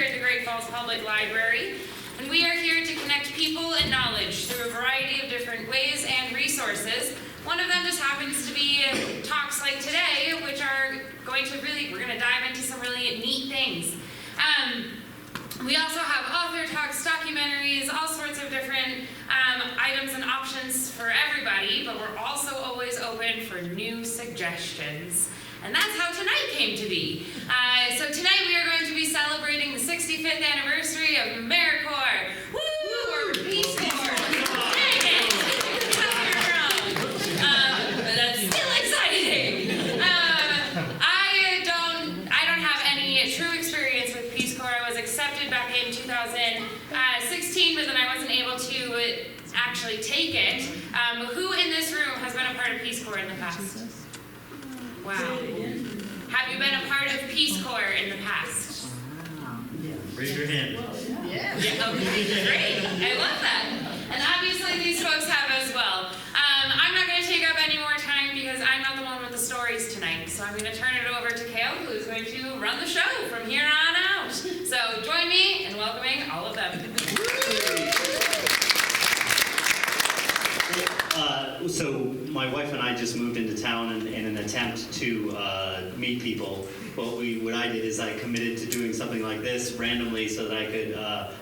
here at the Great Falls Public Library, and we are here to connect people and knowledge through a variety of different ways and resources. One of them just happens to be talks like today, which are we're going to dive into some really neat things. We also have author talks, documentaries, all sorts of different items and options for everybody, but we're also always open for new suggestions. And that's how tonight came to be. So tonight we are going to be celebrating the 65th anniversary of AmeriCorps. Woo! Or Peace Corps. Dang it! But that's still exciting. I don't have any true experience with Peace Corps. I was accepted back in 2016, but then I wasn't able to actually take it. Who in this room has been a part of Peace Corps in the past? Wow. Have you been a part of Peace Corps in the past? Raise your hand. Yeah. Okay, great. I love that. And obviously these folks have as well. I'm not going to take up any more time because I'm not the one with the stories tonight. So I'm going to turn it over to Kehl, who's going to run the show from here on out. So join me in welcoming all of them. So my wife and I just moved into town in an attempt to meet people. What I did is I committed to doing something like this randomly so that I could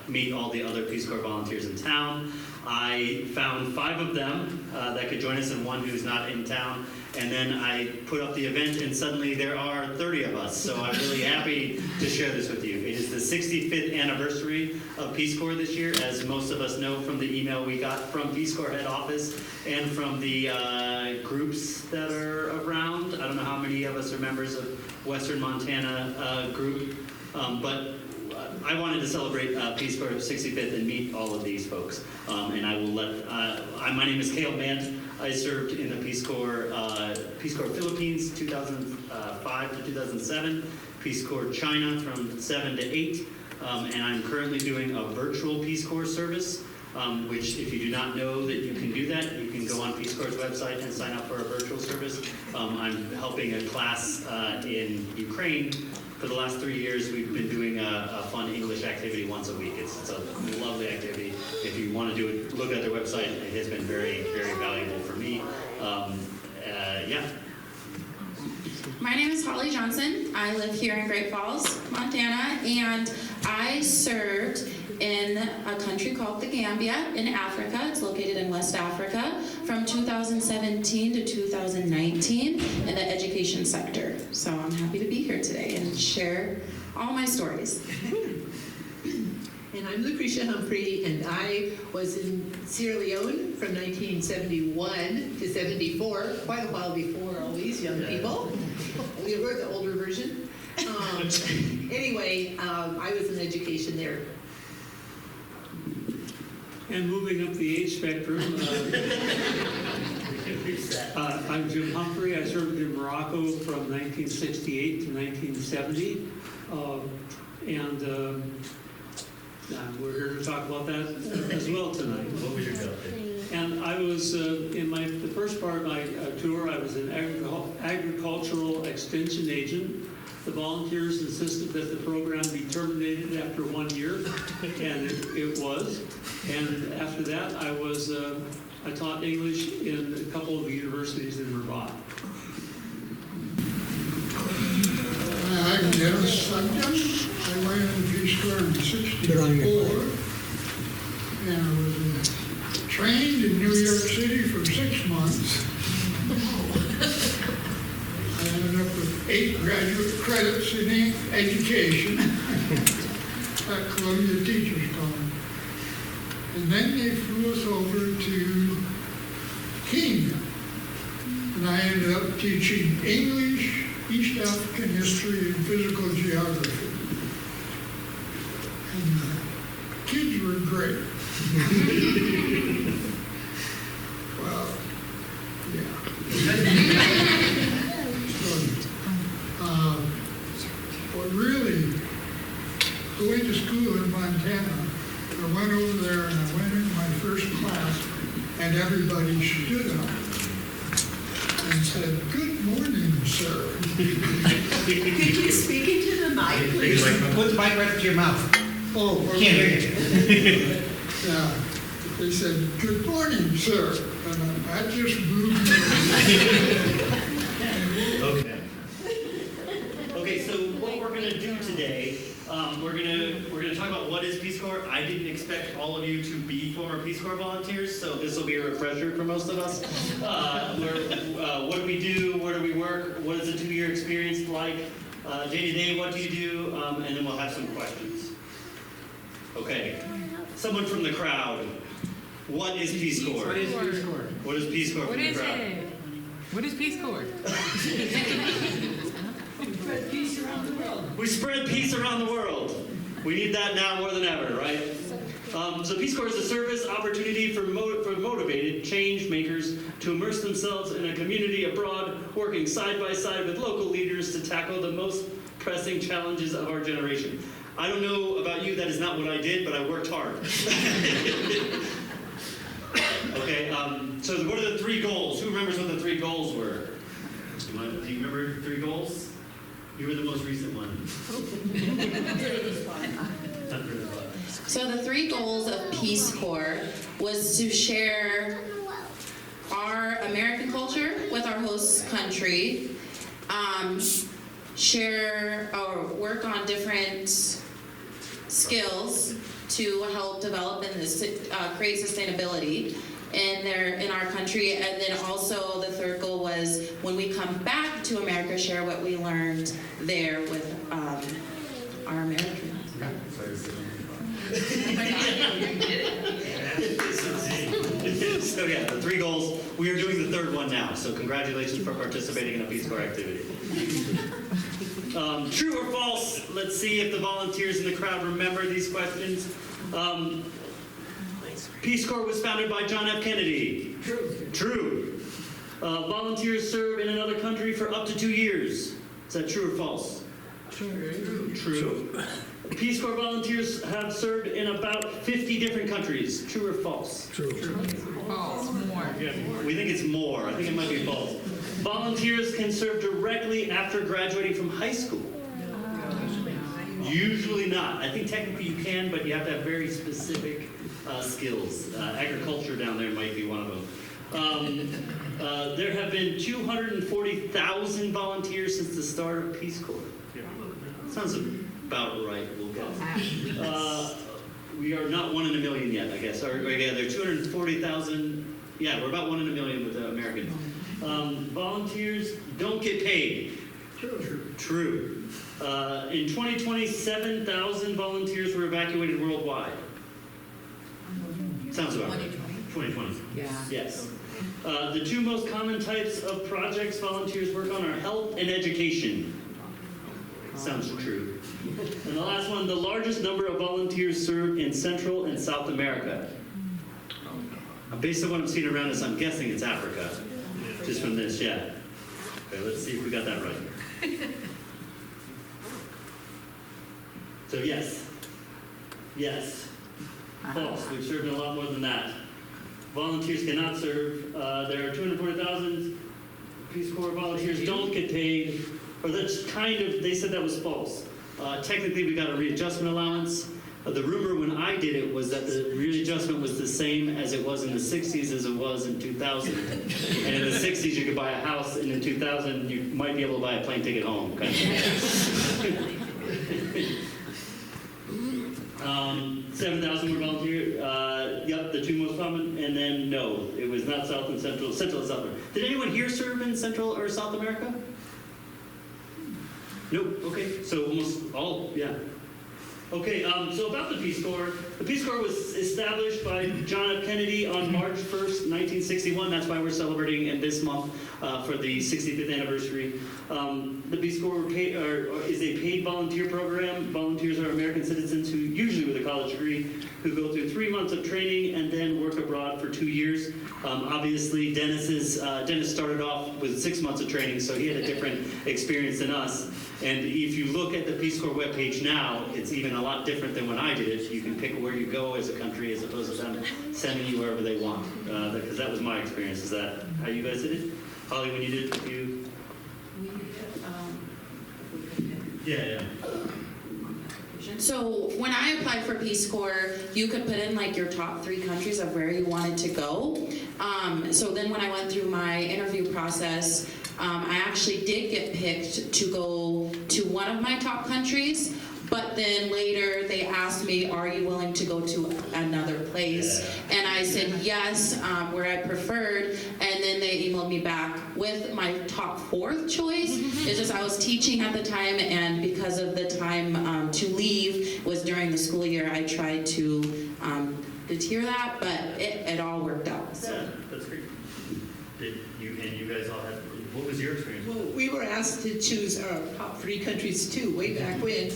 meet all the other Peace Corps volunteers in town. I found 5 of them that could join us and one who's not in town. And then I put up the event and suddenly there are 30 of us. So I'm really happy to share this with you. It is the 65th anniversary of Peace Corps this year, as most of us know from the email we got from Peace Corps head office and from the groups that are around. I don't know how many of us are members of Western Montana group, but I wanted to celebrate Peace Corps 65th and meet all of these folks. And I will let, my name is Kehl Mandt. I served in the Peace Corps Philippines 2005 to 2007, Peace Corps China from 7 to 8, and I'm currently doing a virtual Peace Corps service, which if you do not know that you can do that, you can go on Peace Corps' website and sign up for a virtual service. I'm helping a class in Ukraine. For the last 3 years, we've been doing a fun English activity once a week. It's a lovely activity. If you want to do it, look at their website. It has been very, very valuable for me. Yeah. My name is Holly Johnson. I live here in Great Falls, Montana, and I served in a country called the Gambia in Africa. It's located in West Africa from 2017 to 2019 in the education sector. So I'm happy to be here today and share all my stories. And I'm Lucretia Humphrey, and I was in Sierra Leone from 1971 to 74, quite a while before all these young people. We were the older version. Anyway, I was in education there. And moving up the age spectrum, I'm Jim Humphrey. I served in Morocco from 1968 to 1970. We're here to talk about that as well tonight. What was your job? And I was, in the first part of my tour, I was an agricultural extension agent. The volunteers insisted that the program be terminated after 1 year, and it was. And after that, I taught English in a couple of universities in Rabat. I'm Dennis Sugden. I went in the Peace Corps in '64, and I was trained in New York City for 6 months. I ended up with 8 graduate credits in education at Columbia Teachers College. And then they flew us over to Kenya, and I ended up teaching English, East African history, and physical geography. And the kids were great. Well, yeah. What really, I went to school in Montana. I went over there and I went in my first class, and everybody stood up. and said, "Good morning, sir." Could you speak into the mic, please? Put the mic right up to your mouth. Oh, Can't hear you. yeah. They said, "Good morning, sir." And I just moved. Okay. Okay, so what we're gonna do today, we're gonna talk about what is Peace Corps. I didn't expect all of you to be former Peace Corps volunteers, so this will be a refresher for most of us. What do we do? Where do we work? What is a 2-year experience like? Day to day, what do you do? And then we'll have some questions. Okay, someone from the crowd. What is Peace Corps? What is Peace Corps? What is Peace Corps What from the is crowd? it? What is Peace Corps? We spread peace around the world. We need that now more than ever, right? So Peace Corps is a service opportunity for motivated change makers to immerse themselves in a community abroad, working side by side with local leaders to tackle the most pressing challenges of our generation. I don't know about you, that is not what I did, but I worked hard. Okay, so what are the 3 goals? Who remembers what the 3 goals were? Do you remember 3 goals? You were the most recent one. So the 3 goals of Peace Corps was to share our American culture with our host country, share or work on different skills to help develop and create sustainability in our country, and then also the 3rd goal was when we come back to America, share what we learned there with our Americans. So yeah, the 3 goals. We are doing the 3rd one now. So congratulations for participating in a Peace Corps activity. True or false? Let's see if the volunteers in the crowd remember these questions. Peace Corps was founded by John F. Kennedy. True. Volunteers serve in another country for up to 2 years. Is that true or false? True. Peace Corps volunteers have served in about 50 different countries. True or false? False. More. We think it's more. I think it might be false. Volunteers can serve directly after graduating from high school. Usually not. I think technically you can, but you have to have very specific skills. Agriculture down there might be one of them. There have been 240,000 volunteers since the start of Peace Corps. Sounds about right, we'll guess. We are not 1 in a million yet, I guess. Or yeah, there are 240,000. Yeah, we're about 1 in a million with Americans. Volunteers don't get paid. True. In 2020, 7,000 volunteers were evacuated worldwide. Sounds about right. 2020. Yeah. Yes. The 2 most common types of projects volunteers work on are health and education. Sounds true. And the last one, the largest number of volunteers serve in Central and South America. Based on what I'm seeing around us, I'm guessing it's Africa. Just from this, yeah. Okay, let's see if we got that right. So yes. Yes. False. We've served in a lot more than that. Volunteers cannot serve. There are 240,000 Peace Corps volunteers don't get paid. Or that's kind of, they said that was false. Technically, we got a readjustment allowance. The rumor when I did it was that the readjustment was the same as it was in the 60s as it was in 2000. And in the 60s, you could buy a house, and in 2000, you might be able to buy a plane ticket home. Kind of. 7,000 were volunteer. Yep, the 2 most common. And then no, it was not South and Central. Central and South America. Did anyone here serve in Central or South America? Nope. Okay, so almost all, yeah. Okay, so about the Peace Corps. The Peace Corps was established by John F. Kennedy on March 1st, 1961. That's why we're celebrating in this month for the 65th anniversary. The Peace Corps is a paid volunteer program. Volunteers are American citizens who, usually with a college degree, who go through 3 months of training and then work abroad for 2 years. Obviously, Dennis started off with 6 months of training, so he had a different experience than us. And if you look at the Peace Corps webpage now, it's even a lot different than when I did it. You can pick where you go as a country as opposed to them sending you wherever they want. Because that was my experience. Is that how you guys did it? Holly, when you did, you, yeah. So when I applied for Peace Corps, you could put in like your top 3 countries of where you wanted to go. So then when I went through my interview process, I actually did get picked to go to one of my top countries. But then later they asked me, are you willing to go to another place? Yeah. And I said yes, where I preferred. And then they emailed me back with my top 4th choice. It's just I was teaching at the time, and because of the time to leave was during the school year, I tried to deter that, but it all worked out. So. Yeah, that's great. You guys all had, what was your experience? Well, we were asked to choose our top 3 countries too, way back when.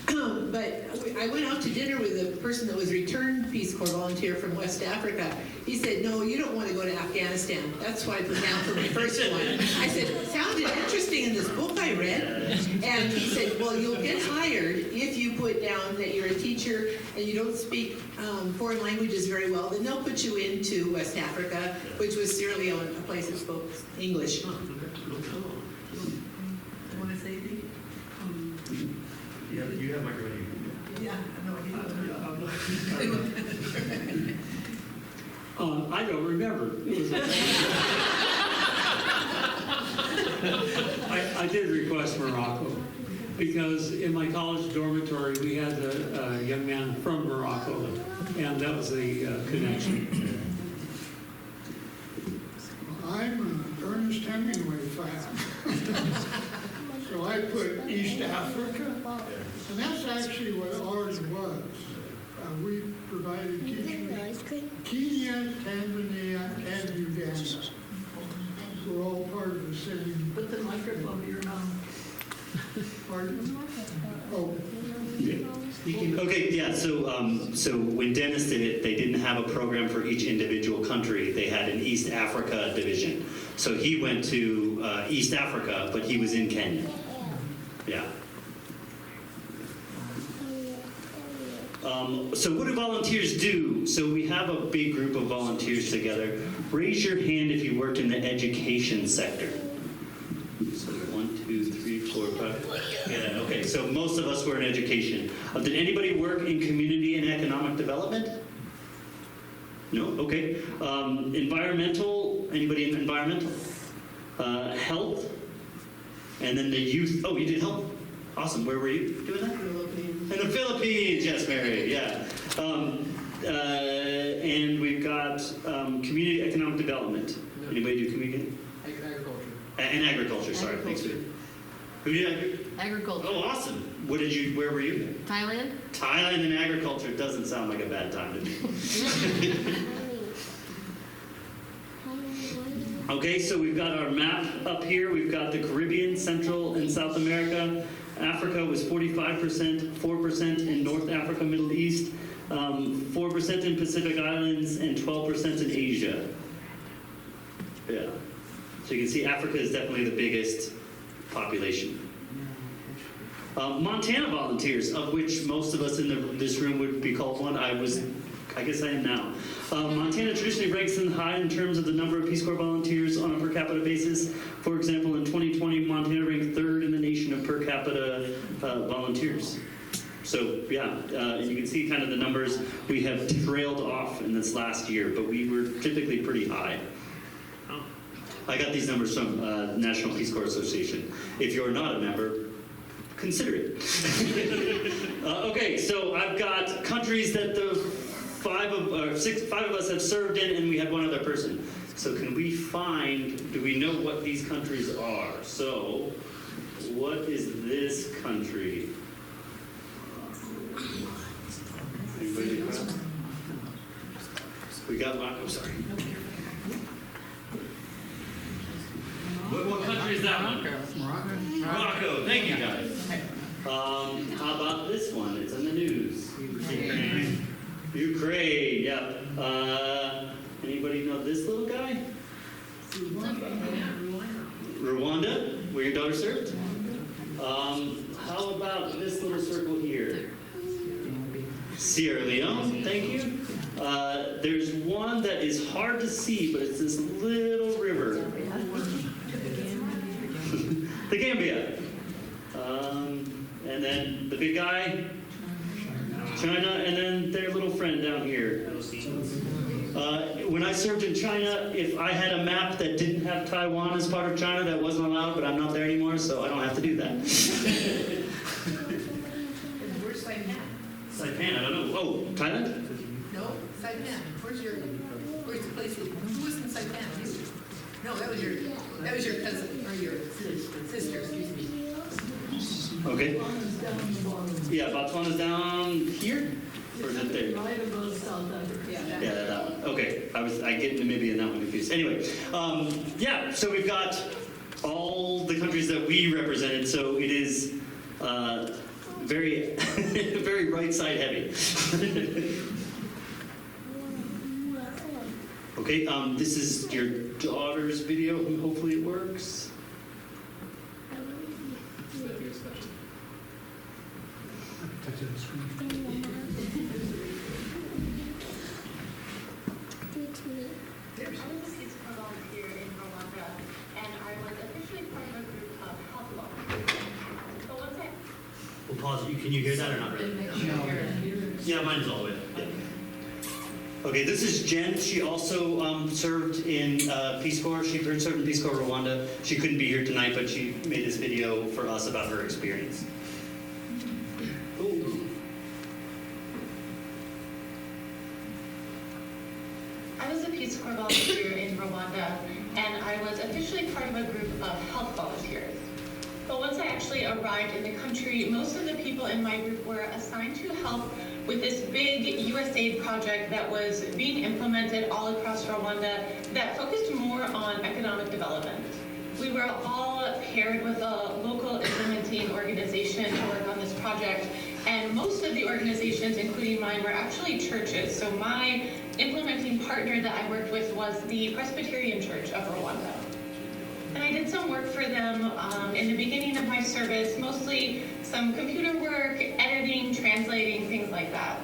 But I went out to dinner with a person that was a returned Peace Corps volunteer from West Africa. He said, no, you don't want to go to Afghanistan. That's why I put down for my first one. I said, it sounded interesting in this book I read. And he said, well, you'll get hired if you put down that you're a teacher and you don't speak foreign languages very well. Then they'll put you into West Africa, which was Sierra Leone, a place that spoke English. Want to say anything? Yeah, you have microphone. Yeah, no, I don't remember. It was I did request Morocco because in my college dormitory we had a young man from Morocco, and that was the connection. I'm an Ernest Hemingway fan. So I put East Africa, and that's actually what ours was. We provided teachers. Kenya, Tanzania, and Uganda were all part of the same. put the microphone to your mouth. Pardon? Oh. Okay, yeah, so when Dennis did it, they didn't have a program for each individual country. They had an East Africa division. So he went to East Africa, but he was in Kenya. Yeah. So what do volunteers do? So we have a big group of volunteers together. Raise your hand if you worked in the education sector. So 1, 2, 3, 4, 5. Yeah, okay, so most of us were in education. Did anybody work in community and economic development? No? Okay. Environmental? Anybody in environmental? Health? And then the youth. Oh, you did health? Awesome. Where were you doing that? In the Philippines. Yes, Mary. Yeah. And we've got community economic development. Anybody do community? Agriculture. And agriculture. Sorry. Thanks. Who did Agriculture. Oh, awesome. What did you? Where were you? Thailand? Thailand and agriculture doesn't sound like a bad time to me. Okay, so we've got our map up here. We've got the Caribbean, Central and South America. Africa was 45%, 4% in North Africa, Middle East, 4% in Pacific Islands, and 12% in Asia. Yeah. So you can see Africa is definitely the biggest population. Montana volunteers, of which most of us in this room would be called one. I guess I am now. Montana traditionally ranks in high in terms of the number of Peace Corps volunteers on a per capita basis. For example, in 2020, Montana ranked 3rd in the nation of per capita volunteers. So yeah, and you can see kind of the numbers. We have trailed off in this last year, but we were typically pretty high. I got these numbers from National Peace Corps Association. If you're not a member, consider it. Okay, so I've got countries that the five of us have served in, and we had one other person. So can we do we know what these countries are? So what is this country? Anybody know? We got I'm sorry. What country is that one? Morocco. Thank you, guys. How about this one? It's in the news. Ukraine. Yeah. Anybody know this little guy? Rwanda, where your daughter served. How about this little circle here? Sierra Leone. Thank you. There's one that is hard to see, but it's this little river. The Gambia. And then the big guy, China, and then their little friend down here. When I served in China, if I had a map that didn't have Taiwan as part of China, that wasn't allowed, but I'm not there anymore, so I don't have to do that. And where's Saipan? Saipan, I don't know. Oh, Thailand? No, Saipan. Where's the place? Who was in Saipan? You? No, that was your cousin, or your sister, excuse me. Okay. Botswana's down the bottom. Yeah, Botswana's down here? Or is it there? Right above South Africa. Yeah, that one. Okay, I get Namibia and that one confused. Anyway, yeah, so we've got all the countries that we represented, so it is very, very right side heavy. Okay, this is your daughter's video, and hopefully it works. Touching the screen. I was a Peace Corps volunteer in Rwanda, and I was officially part of a group of health volunteers. But once I We'll pause. Can you hear that or not really? Yeah, mine's all the way up. Yeah. Okay, this is Jen. She also served in Peace Corps. She served in Peace Corps Rwanda. She couldn't be here tonight, but she made this video for us about her experience. Ooh. I was a Peace Corps volunteer in Rwanda, and I was officially part of a group of health volunteers. But once I actually arrived in the country, most of the people in my group were assigned to help with this big USAID project that was being implemented all across Rwanda that focused more on economic development. We were all paired with a local implementing organization to work on this project, and most of the organizations, including mine, were actually churches. So my implementing partner that I worked with was the Presbyterian Church of Rwanda. And I did some work for them in the beginning of my service, mostly some computer work, editing, translating, things like that.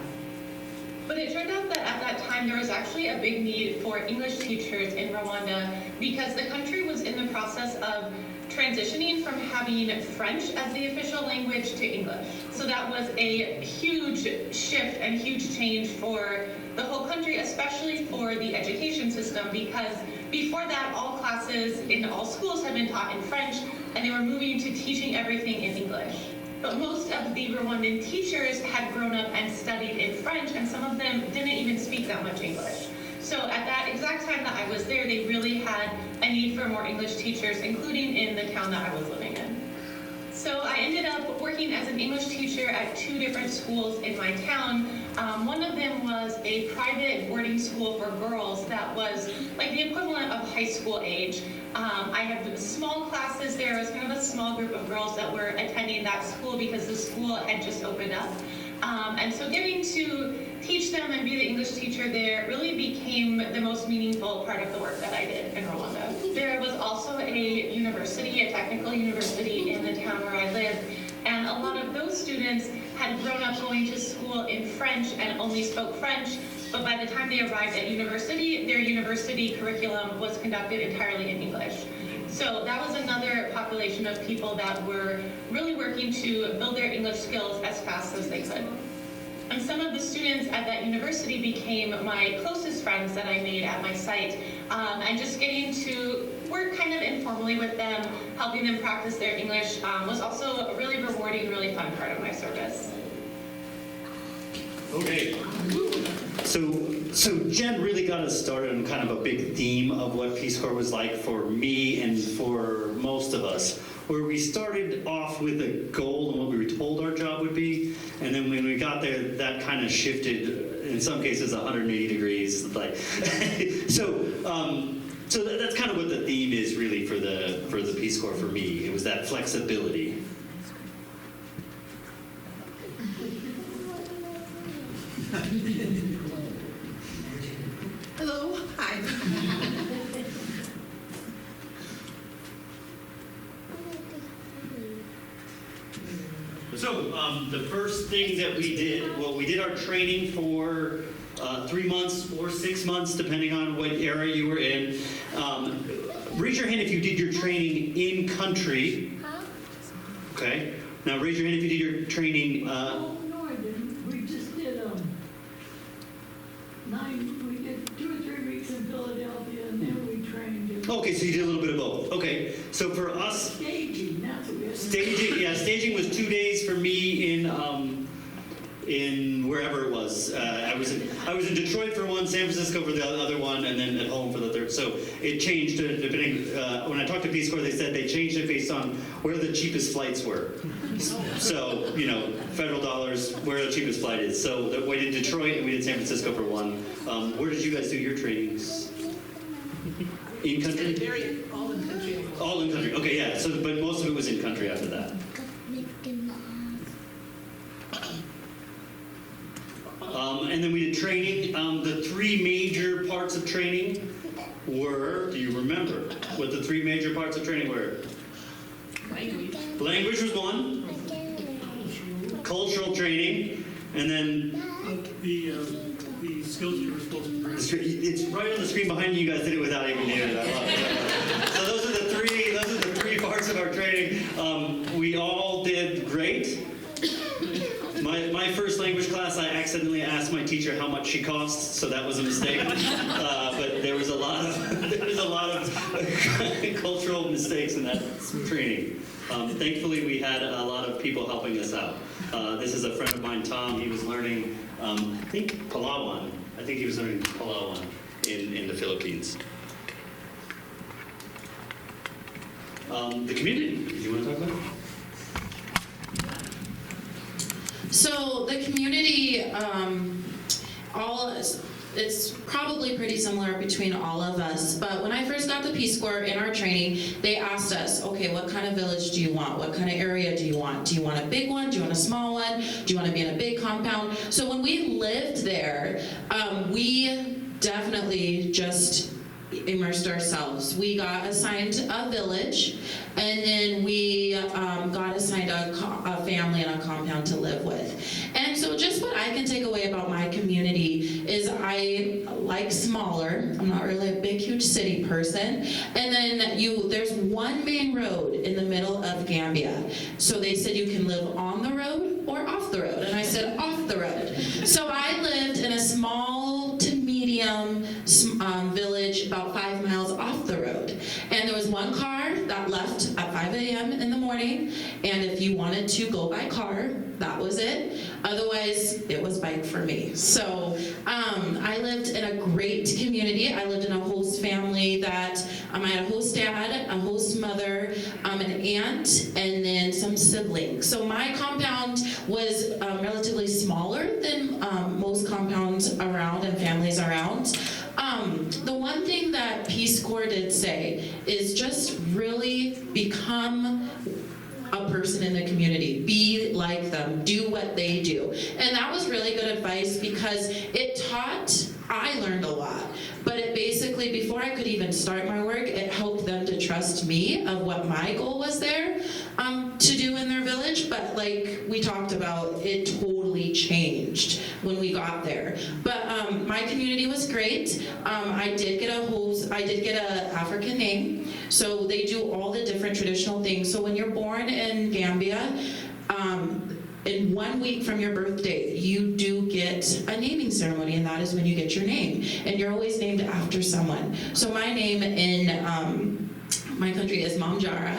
But it turned out that at that time there was actually a big need for English teachers in Rwanda because the country was in the process of transitioning from having French as the official language to English. So that was a huge shift and huge change for the whole country, especially for the education system, because before that, all classes in all schools had been taught in French, and they were moving to teaching everything in English. But most of the Rwandan teachers had grown up and studied in French, and some of them didn't even speak that much English. So at that exact time that I was there, they really had a need for more English teachers, including in the town that I was living in. So I ended up working as an English teacher at 2 different schools in my town. One of them was a private boarding school for girls that was like the equivalent of high school age. I had small classes there. It was kind of a small group of girls that were attending that school because the school had just opened up. And so getting to teach them and be the English teacher there really became the most meaningful part of the work that I did in Rwanda. There was also a university, a technical university in the town where I lived, and a lot of those students had grown up going to school in French and only spoke French, but by the time they arrived at university, their university curriculum was conducted entirely in English. So that was another population of people that were really working to build their English skills as fast as they could. And some of the students at that university became my closest friends that I made at my site. And just getting to work kind of informally with them, helping them practice their English was also a really rewarding, really fun part of my service. Okay. So Jen really got us started on kind of a big theme of what Peace Corps was like for me and for most of us, where we started off with a goal and what we were told our job would be, and then when we got there, that kind of shifted, in some cases 180 degrees. Like, so that's kind of what the theme is really for the Peace Corps for me. It was that flexibility. Hello, hi. So the first thing that we did, well, we did our training for 3 months or 6 months, depending on what era you were in. raise your hand if you did your training in country. Okay. Now raise your hand if you did your training. Oh, no, I didn't. We just did, we did 2 or 3 weeks in Philadelphia, and then we trained in Okay, so you did a little bit of both. Okay. So for us, staging, that's what we had. staging was 2 days for me in wherever it was. I was in Detroit for one, San Francisco for the other one, and then at home for the third. So it changed depending. When I talked to Peace Corps, they said they changed it based on where the cheapest flights were. So federal dollars, where the cheapest flight is. So we did Detroit and we did San Francisco for one. Where did you guys do your trainings? In country? All in country. All in country. Okay, yeah. So, but most of it was in country after that. And then we did training. The 3 major parts of training were, do you remember what the 3 major parts of training were? Language. Language was one. Cultural training. And then The skills you were supposed to bring. it's right on the screen behind you. You guys did it without even doing it. I love it. So those are the three parts of our training. We all did great. My first language class, I accidentally asked my teacher how much she cost, so that was a mistake. But there was a lot of cultural mistakes in that training. Thankfully, we had a lot of people helping us out. This is a friend of mine, Tom. He was learning, I think Palawan. I think he was learning Palawan in the Philippines. The community. Did you want to talk about it? So the community, it's probably pretty similar between all of us, but when I first got the Peace Corps in our training, they asked us, okay, what kind of village do you want? What kind of area do you want? Do you want a big one? Do you want a small one? Do you want to be in a big compound? So when we lived there, we definitely just immersed ourselves. We got assigned a village, and then we got assigned a family and a compound to live with. And so just what I can take away about my community is I like smaller. I'm not really a big, huge city person. And then there's one main road in the middle of Gambia. So they said you can live on the road or off the road. And I said off the road. So I lived in a small to medium village about 5 miles off the road. And there was one car that left at 5 a.m. in the morning, and if you wanted to go by car, that was it. Otherwise, it was bike for me. So I lived in a great community. I lived in a host family that I had a host dad, a host mother, an aunt, and then some siblings. So my compound was relatively smaller than most compounds around and families around. The one thing that Peace Corps did say is just really become a person in the community. Be like them. Do what they do. And that was really good advice because I learned a lot. But it basically, before I could even start my work, it helped them to trust me of what my goal was there to do in their village. But like we talked about, it totally changed when we got there. But my community was great. I did get an African name. So they do all the different traditional things. So when you're born in Gambia, in 1 week from your birthday, you do get a naming ceremony, and that is when you get your name. And you're always named after someone. So my name in my country is Mom Jara.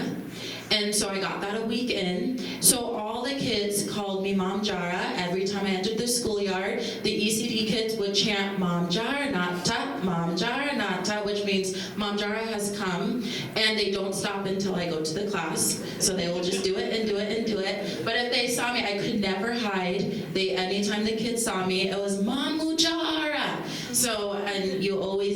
And so I got that a week in. So all the kids called me Mom Jara. Every time I entered the schoolyard, the ECD kids would chant Mom Jara Nata, which means Mom Jara has come. And they don't stop until I go to the class. So they will just do it and do it and do it. But if they saw me, I could never hide. Anytime the kids saw me, it was Mamu Jara. So, and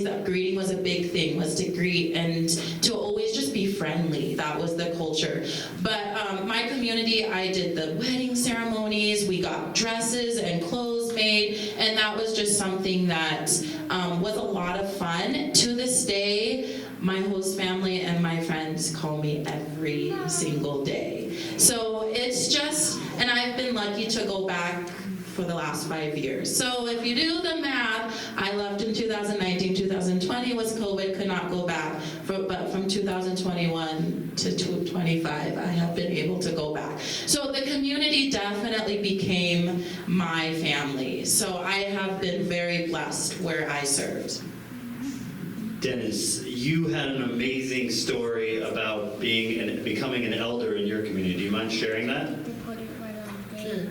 that greeting was a big thing, was to greet and to always just be friendly. That was the culture. But my community, I did the wedding ceremonies, we got dresses and clothes made, and that was just something that was a lot of fun. To this day, my host family and my friends call me every single day. So it's just, and I've been lucky to go back for the last 5 years. So if you do the math, I left in 2019, 2020 was COVID, could not go back. But from 2021 to 2025, I have been able to go back. So the community definitely became my family. So I have been very blessed where I served. Dennis, you had an amazing story about becoming an elder in your community. Do you mind sharing that? Okay.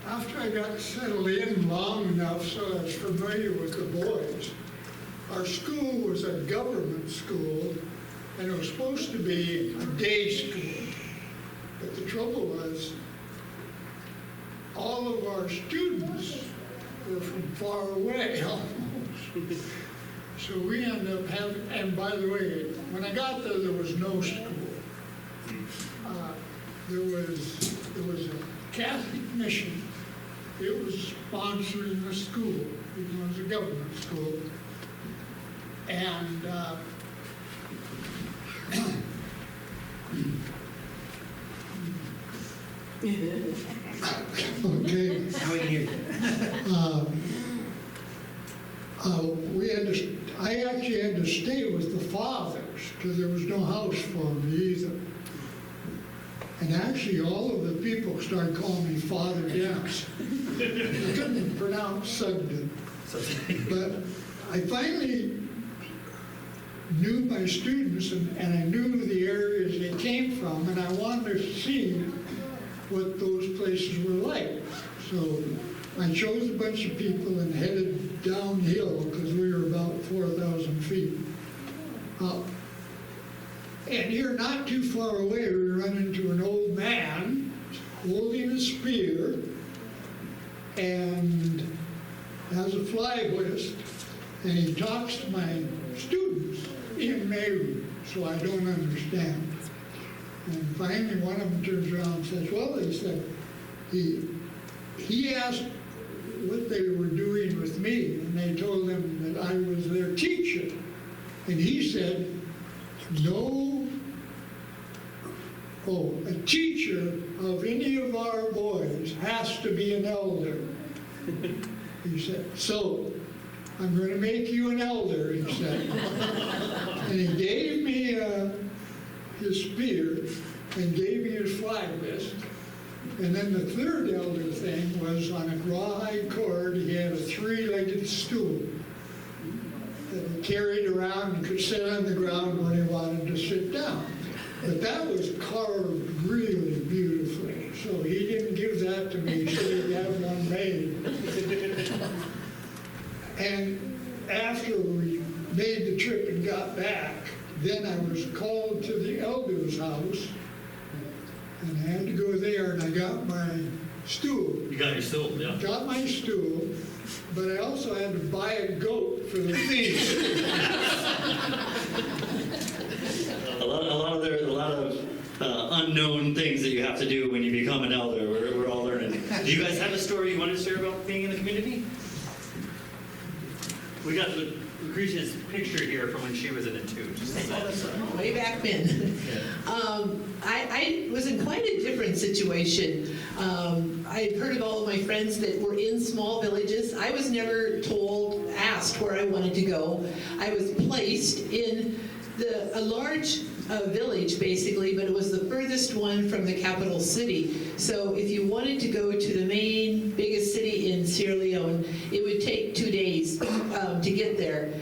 After I got settled in long enough so I was familiar with the boys, our school was a government school, and it was supposed to be a day school. But the trouble was, all of our students were from far away almost. So we ended up having, and by the way, when I got there was no school. There was a Catholic mission. It was sponsoring the school, even though it was a government school. And okay. Now we can hear you. I actually had to stay with the fathers because there was no house for me either. And actually, all of the people started calling me Father Dennis. I couldn't pronounce Sugden. But I finally knew my students and I knew the areas they came from, and I wanted to see what those places were like. So I chose a bunch of people and headed downhill because we were about 4,000 feet up. And here, not too far away, we run into an old man holding a spear and has a fly whisk, and he talks to my students in Meru, so I don't understand. And finally, one of them turns around and says, well, he said, he asked what they were doing with me, and they told him that I was their teacher. And he said, a teacher of any of our boys has to be an elder. He said, so I'm going to make you an elder, he said. And he gave me his spear and gave me his fly whisk. And then the third elder thing was on a rawhide cord, he had a three-legged stool that he carried around and could sit on the ground when he wanted to sit down. But that was carved really beautifully. So he didn't give that to me, he said he'd have one made. And after we made the trip and got back, then I was called to the elder's house, and I had to go there, and I got my stool. You got your stool, yeah. Got my stool, but I also had to buy a goat for the feast. A lot of unknown things that you have to do when you become an elder. We're all learning. Do you guys have a story you want to share about being in the community? We got Lucretia's picture here from when she was in it too. Way back then. I was in quite a different situation. I had heard of all of my friends that were in small villages. I was never asked where I wanted to go. I was placed in a large village, basically, but it was the furthest one from the capital city. So if you wanted to go to the main, biggest city in Sierra Leone, it would take 2 days to get there.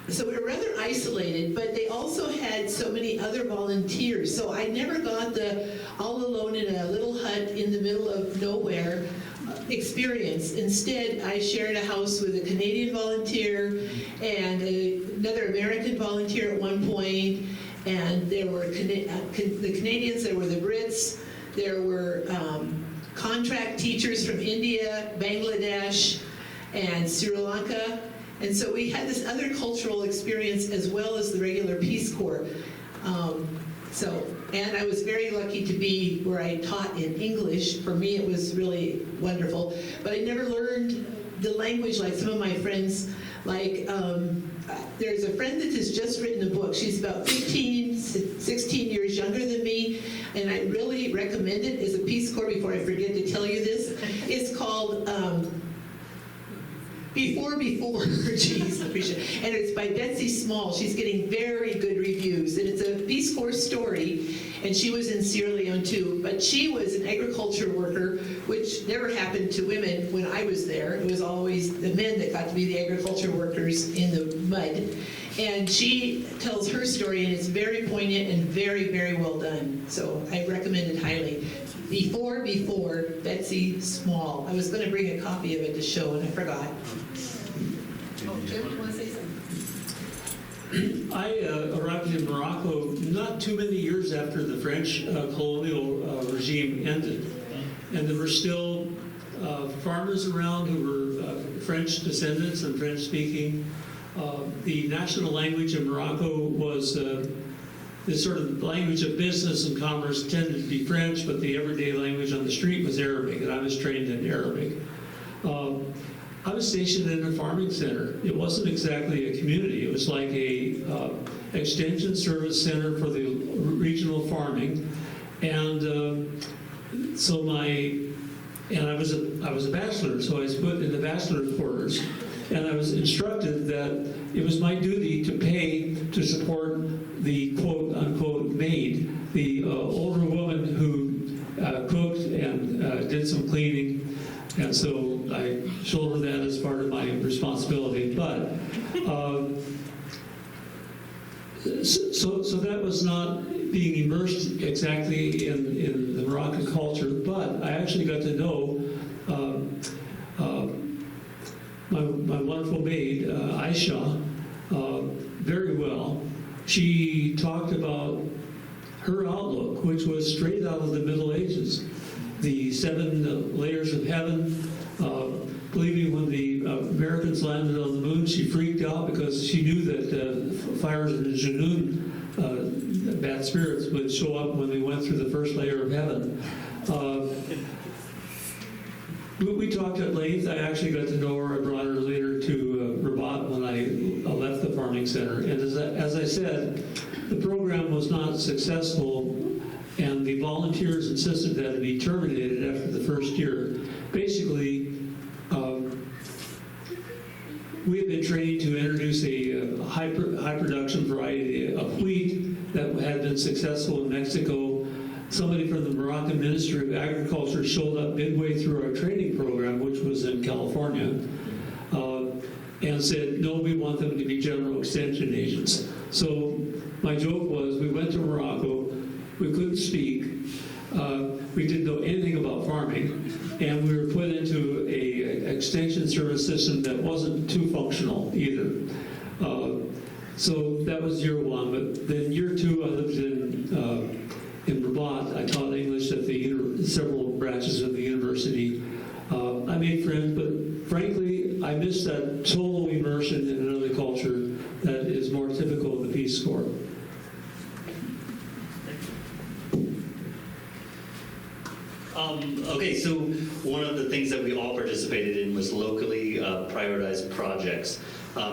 So we were rather isolated, but they also had so many other volunteers. So I never got the all alone in a little hut in the middle of nowhere experience. Instead, I shared a house with a Canadian volunteer and another American volunteer at one point. And there were the Canadians, there were the Brits, there were contract teachers from India, Bangladesh, and Sri Lanka. And so we had this other cultural experience as well as the regular Peace Corps. And I was very lucky to be where I taught in English. For me, it was really wonderful. But I never learned the language like some of my friends. Like, there's a friend that has just written a book. She's about 15, 16 years younger than me, and I really recommend it as a Peace Corps. Before I forget to tell you this, it's called Before, geez, appreciate it. And it's by Betsy Small. She's getting very good reviews, and it's a Peace Corps story, and she was in Sierra Leone too, but she was an agriculture worker, which never happened to women when I was there. It was always the men that got to be the agriculture workers in the mud. And she tells her story, and it's very poignant and very, very well done. So I recommend it highly. Before, Betsy Small. I was going to bring a copy of it to show, and I forgot. Oh, Jim, you want to say something? I arrived in Morocco not too many years after the French colonial regime ended. And there were still farmers around who were French descendants and French speaking. The national language in Morocco was the sort of language of business and commerce tended to be French, but the everyday language on the street was Arabic, and I was trained in Arabic. I was stationed in a farming center. It wasn't exactly a community. It was like a extension service center for the regional farming, and I was a bachelor, so I was put in the bachelor quarters, and I was instructed that it was my duty to pay to support the quote-unquote maid, the older woman who cooked and did some cleaning, and so I shouldered that as part of my responsibility. But so that was not being immersed exactly in the Moroccan culture, but I actually got to know my wonderful maid, Aisha, very well. She talked about her outlook, which was straight out of the Middle Ages. The 7 layers of heaven, believing when the Americans landed on the moon, she freaked out because she knew that fires in Junoon, bad spirits, would show up when they went through the first layer of heaven. We talked at length. I actually got to know her. I brought her later to Rabat when I left the farming center. And as I said, the program was not successful, and the volunteers insisted that it be terminated after the first year. Basically, we had been trained to introduce a high production variety of wheat that had been successful in Mexico. Somebody from the Moroccan Ministry of Agriculture showed up midway through our training program, which was in California, and said, no, we want them to be general extension agents. So my joke was, we went to Morocco, we couldn't speak, we didn't know anything about farming, and we were put into a extension service system that wasn't too functional either. So that was year 1, but then year 2 I lived in Rabat. I taught English at the several branches of the university. I made friends, but frankly, I missed that total immersion in another culture that is more typical of the Peace Corps. Okay, so one of the things that we all participated in was locally prioritized projects.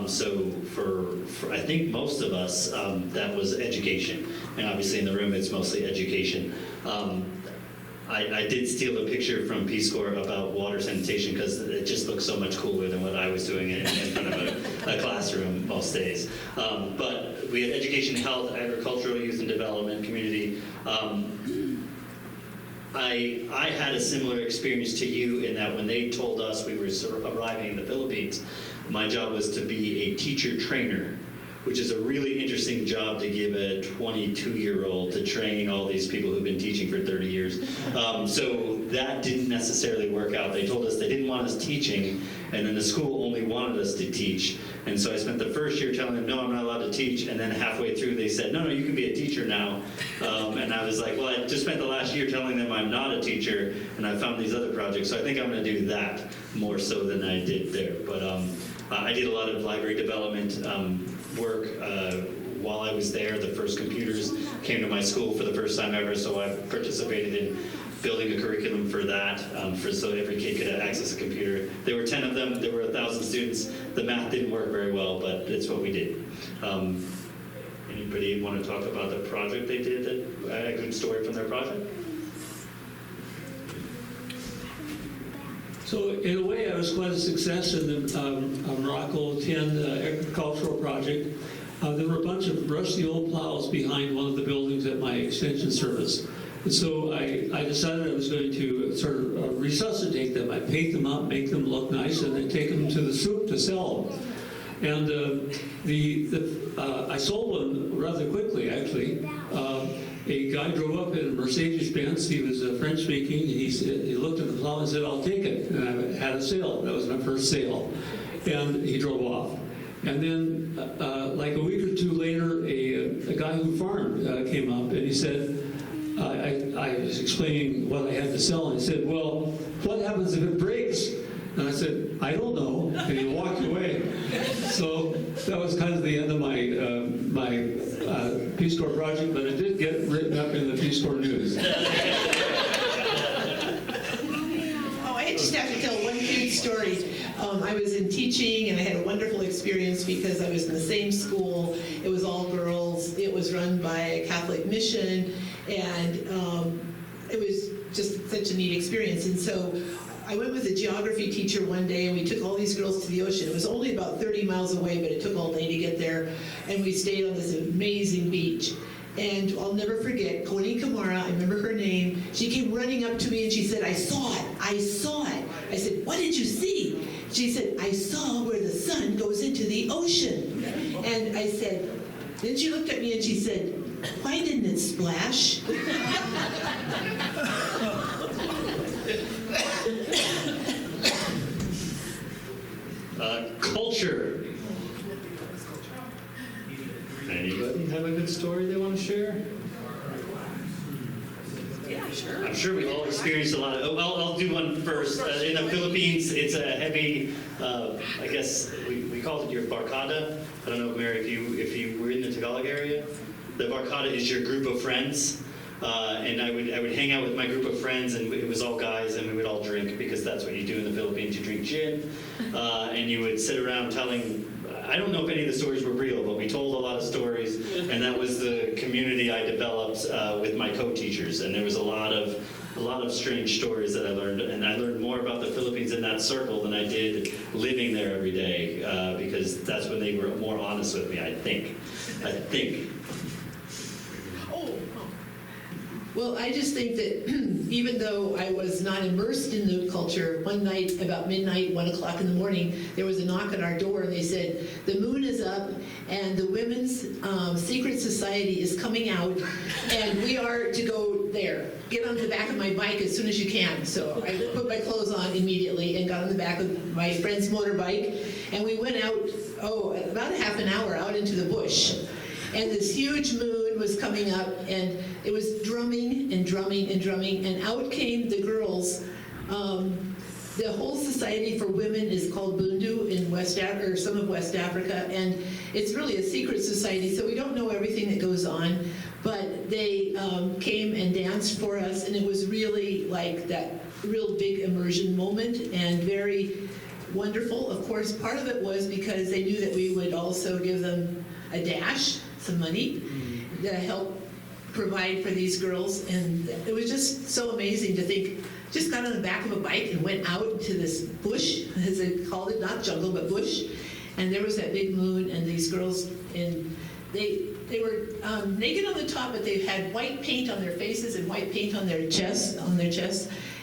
So for I think most of us, that was education. And obviously in the room, it's mostly education. I did steal a picture from Peace Corps about water sanitation because it just looks so much cooler than what I was doing in front of a classroom most days. But we had education, health, agricultural, youth and development, community. I had a similar experience to you in that when they told us we were sort of arriving in the Philippines, my job was to be a teacher trainer, which is a really interesting job to give a 22-year-old to train all these people who've been teaching for 30 years. So that didn't necessarily work out. They told us they didn't want us teaching, and then the school only wanted us to teach. And so I spent the first year telling them, no, I'm not allowed to teach. And then halfway through, they said, no, you can be a teacher now. And I was like, well, I just spent the last year telling them I'm not a teacher, and I found these other projects. So I think I'm going to do that more so than I did there. But I did a lot of library development work while I was there. The first computers came to my school for the first time ever, so I participated in building a curriculum for that, so every kid could access a computer. There were 10 of them. There were 1,000 students. The math didn't work very well, but it's what we did. Any anybody want to talk about the project they did, a good story from their project? So in a way, I was quite a success in the Morocco 10 agricultural project. There were a bunch of rusty old plows behind one of the buildings at my extension service. And so I decided I was going to sort of resuscitate them. I paint them up, make them look nice, and then take them to the souk to sell them. And I sold one rather quickly, actually. A guy drove up in a Mercedes-Benz. He was French-speaking. He looked at the plow and said, "I'll take it." And I had a sale. That was my first sale. And he drove off. And then, like a week or two later, a guy who farmed came up, and he said, I was explaining what I had to sell, and he said, "Well, what happens if it breaks?" And I said, "I don't know," and he walked away. So that was kind of the end of my Peace Corps project, but it did get written up in the Peace Corps News. Oh, I just have to tell one cute story. I was in teaching, and I had a wonderful experience because I was in the same school. It was all girls. It was run by a Catholic mission, and it was just such a neat experience. And so I went with a geography teacher one day, and we took all these girls to the ocean. It was only about 30 miles away, but it took all day to get there. And we stayed on this amazing beach. And I'll never forget, Connie Kamara, I remember her name, she came running up to me and she said, "I saw it, I saw it." I said, "What did you see?" She said, "I saw where the sun goes into the ocean." And I said, then she looked at me and she said, "Why didn't it splash?" Culture. Anybody have a good story they want to share? Yeah, sure. I'm sure we've all experienced a lot of. I'll do one first. In the Philippines, it's a heavy. I guess we call it your barkada. I don't know, Mary, if you were in the Tagalog area. The barkada is your group of friends. And I would hang out with my group of friends, and it was all guys, and we would all drink, because that's what you do in the Philippines. You drink gin, and you would sit around telling. I don't know if any of the stories were real, but we told a lot of stories, and that was the community I developed with my co-teachers. And there was a lot of strange stories that I learned, and I learned more about the Philippines in that circle than I did living there every day, because that's when they were more honest with me. I think. Well, I just think that even though I was not immersed in the culture, one night about midnight, 1 o'clock in the morning, there was a knock at our door, and they said, "The moon is up, and the Women's Secret Society is coming out, and we are to go there. Get on the back of my bike as soon as you can." So I put my clothes on immediately and got on the back of my friend's motorbike, and we went out, about a half an hour out into the bush. And this huge moon was coming up, and it was drumming and drumming and drumming, and out came the girls. The whole Society for Women is called Bundu in West Africa, or some of West Africa, and it's really a secret society, so we don't know everything that goes on, but they came and danced for us, and it was really like that real big immersion moment, and very wonderful. Of course, part of it was because they knew that we would also give them a dash, some money, to help provide for these girls, and it was just so amazing to think. Just got on the back of a bike and went out into this bush, as they called it, not jungle, but bush, and there was that big moon, and these girls, and they were naked on the top, but they had white paint on their faces and white paint on their chests,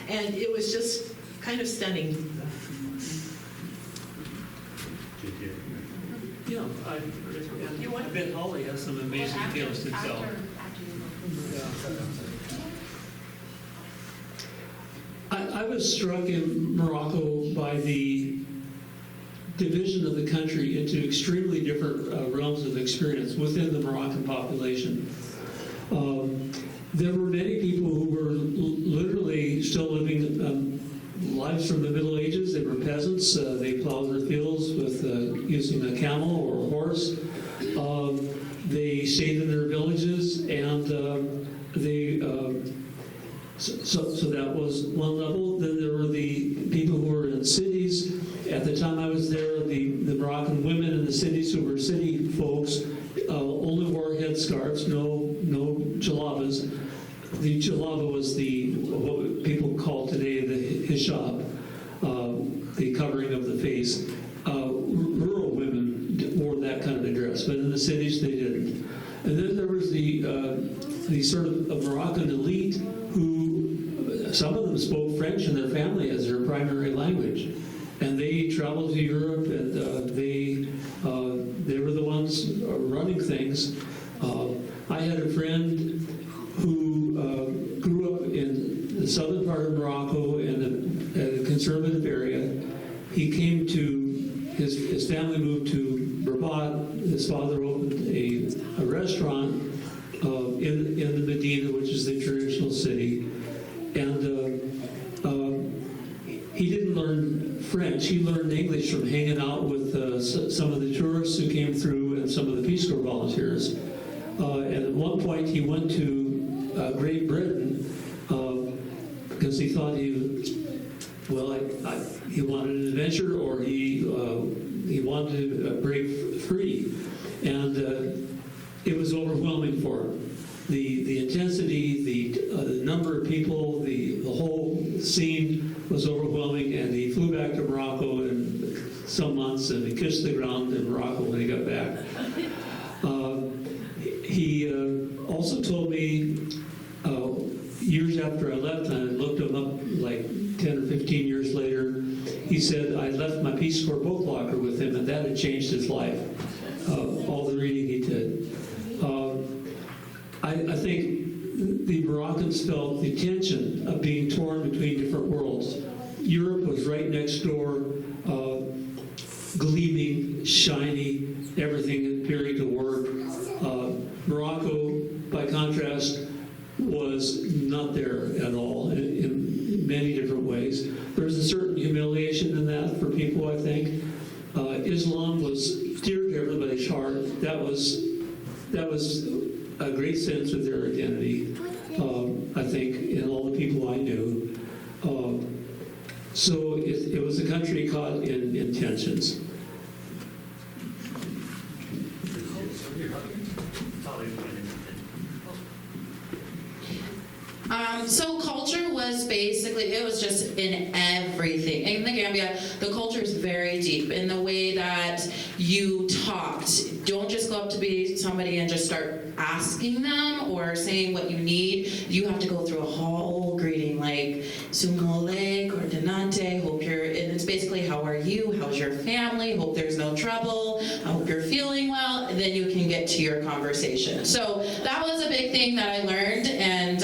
and it was just kind of stunning. Yeah, I bet Holly has some amazing tales to tell. I was struck in Morocco by the division of the country into extremely different realms of experience within the Moroccan population. There were many people who were literally still living lives from the Middle Ages. They were peasants. They plowed their fields with using a camel or a horse. They stayed in their villages, and so that was one level. Then there were the people who were in cities, At the time I was there, the Moroccan women in the cities who were city folks only wore headscarves, no jalabas. The jalaba was what people call today the hijab, the covering of the face. Rural women wore that kind of a dress, but in the cities they didn't. And then there was the sort of Moroccan elite who, some of them spoke French in their family as their primary language. And they traveled to Europe, and they were the ones running things. I had a friend who grew up in the southern part of Morocco in a conservative area. He came to, his family moved to Rabat. His father opened a restaurant in the Medina, which is the traditional city. And he didn't learn French. He learned English from hanging out with some of the tourists who came through and some of the Peace Corps volunteers. And at one point he went to Great Britain because he thought he wanted an adventure, or he wanted to break free. And it was overwhelming for him. The intensity, the number of people, the whole scene was overwhelming, and he flew back to Morocco in some months, and he kissed the ground in Morocco when he got back. He also told me years after I left, and I looked him up like 10 or 15 years later, he said, I left my Peace Corps book locker with him, and that had changed his life, all the reading he did. I think the Moroccans felt the tension of being torn between different worlds. Europe was right next door, gleaming, shiny, everything appearing to work. Morocco, by contrast, was not there at all in many different ways. There's a certain humiliation in that for people, I think. Islam was dear to everybody's heart. That was a great sense of their identity, I think, in all the people I knew. So it was a country caught in tensions. So culture was basically, it was just in everything. In the Gambia, the culture is very deep in the way that you talked. Don't just go up to somebody and just start asking them or saying what you need. You have to go through a whole greeting like Sumole, Coordinate, hope you're, and it's basically how are you, how's your family, hope there's no trouble, I hope you're feeling well, and then you can get to your conversation. So that was a big thing that I learned, and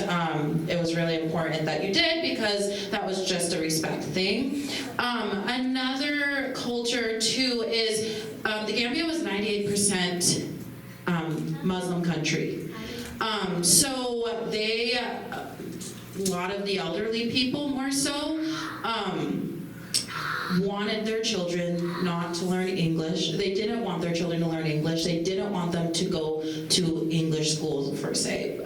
it was really important that you did, because that was just a respect thing. Another culture too is the Gambia was 98% Muslim country. So they, a lot of the elderly people more so, wanted their children not to learn English. They didn't want their children to learn English. They didn't want them to go to English schools, per se.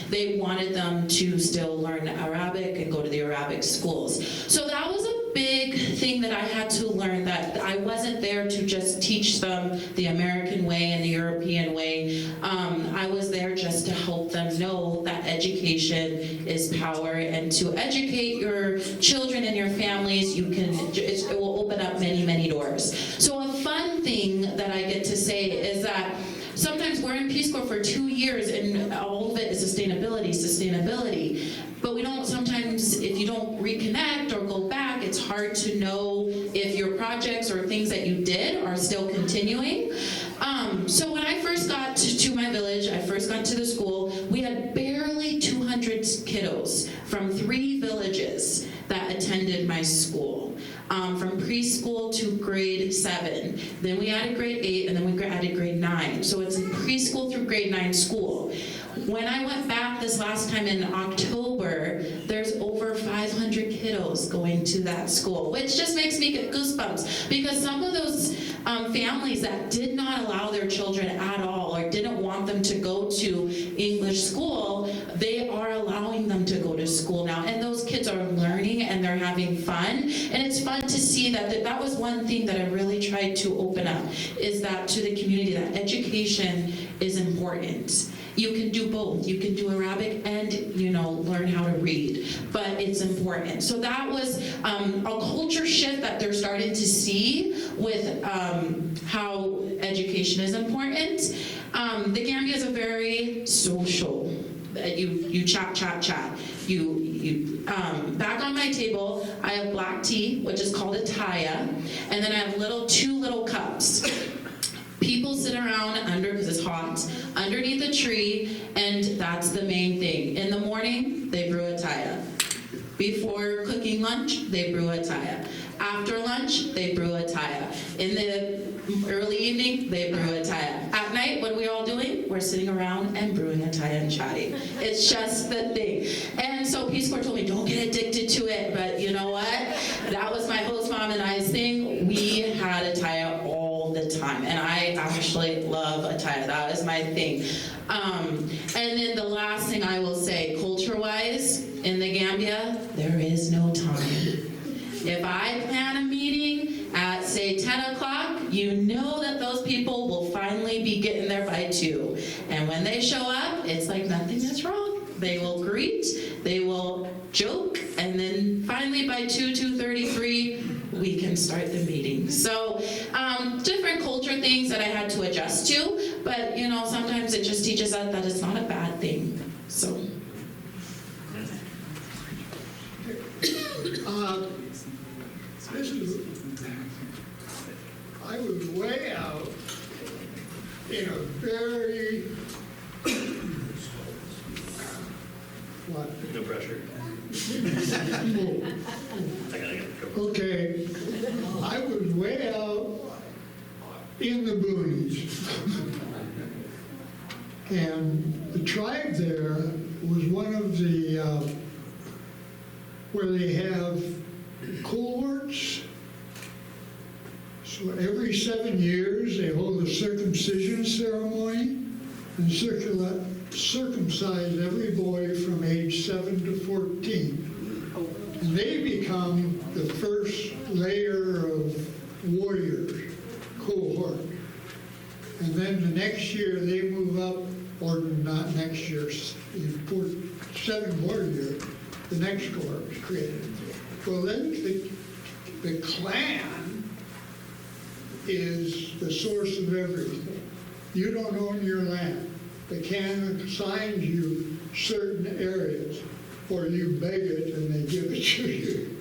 They wanted them to still learn Arabic and go to the Arabic schools. So that was a big thing that I had to learn, that I wasn't there to just teach them the American way and the European way. I was there just to help them know that education is power, and to educate your children and your families, it will open up many, many doors. So a fun thing that I get to say is that sometimes we're in Peace Corps for 2 years and all of it is sustainability. But we don't, sometimes if you don't reconnect or go back, it's hard to know if your projects or things that you did are still continuing. So when I first got to my village, I first got to the school, we had barely 200 kiddos from 3 villages that attended my school. From preschool to grade 7. Then we added grade 8, and then we added grade 9. So it's preschool through grade 9 school. When I went back this last time in October, there's over 500 kiddos going to that school, which just makes me get goosebumps, because some of those families that did not allow their children at all, or didn't want them to go to English school, they are allowing them to go to school now, and those kids are learning and they're having fun, and it's fun to see see that was one thing that I really tried to open up, is that to the community, that education is important. You can do both. You can do Arabic and, learn how to read, but it's important. So that was a culture shift that they're starting to see with how education is important. The Gambia is a very social. You chat. Back on my table, I have black tea, which is called a taya, and then I have two little cups. People sit around because it's hot, underneath a tree, and that's the main thing. In the morning, they brew a taya. Before cooking lunch, they brew a taya. After lunch, they brew a taya. In the early evening, they brew a taya. At night, what are we all doing? We're sitting around and brewing a taya and chatting. It's just the thing. And so Peace Corps told me, don't get addicted to it, but you know what? That was my host mom and I's thing. We had a taya all the time, and I actually love a taya. That is my thing. And then the last thing I will say, culture-wise, in the Gambia, there is no time. If I plan a meeting at, say, 10 o'clock, you know that those people will finally be getting there by 2. And when they show up, it's like nothing is wrong. They will greet, they will joke, and then finally by 2:33, we can start the meeting. So different culture things that I had to adjust to, but sometimes it just teaches us that it's not a bad thing. So. I was way out in a very, No pressure. I gotta go. okay, I was way out in the boonies. And the tribe there was one of the, where they have cohorts. So every 7 years, they hold a circumcision ceremony and circumcise every boy from age 7 to 14. And they become the first layer of warriors, cohort. And then the next year, they move up, or not next year, 7 more years, the next cohort was created. Well, then the clan is the source of everything. You don't own your land. The clan assigns you certain areas, or you beg it and they give it to you.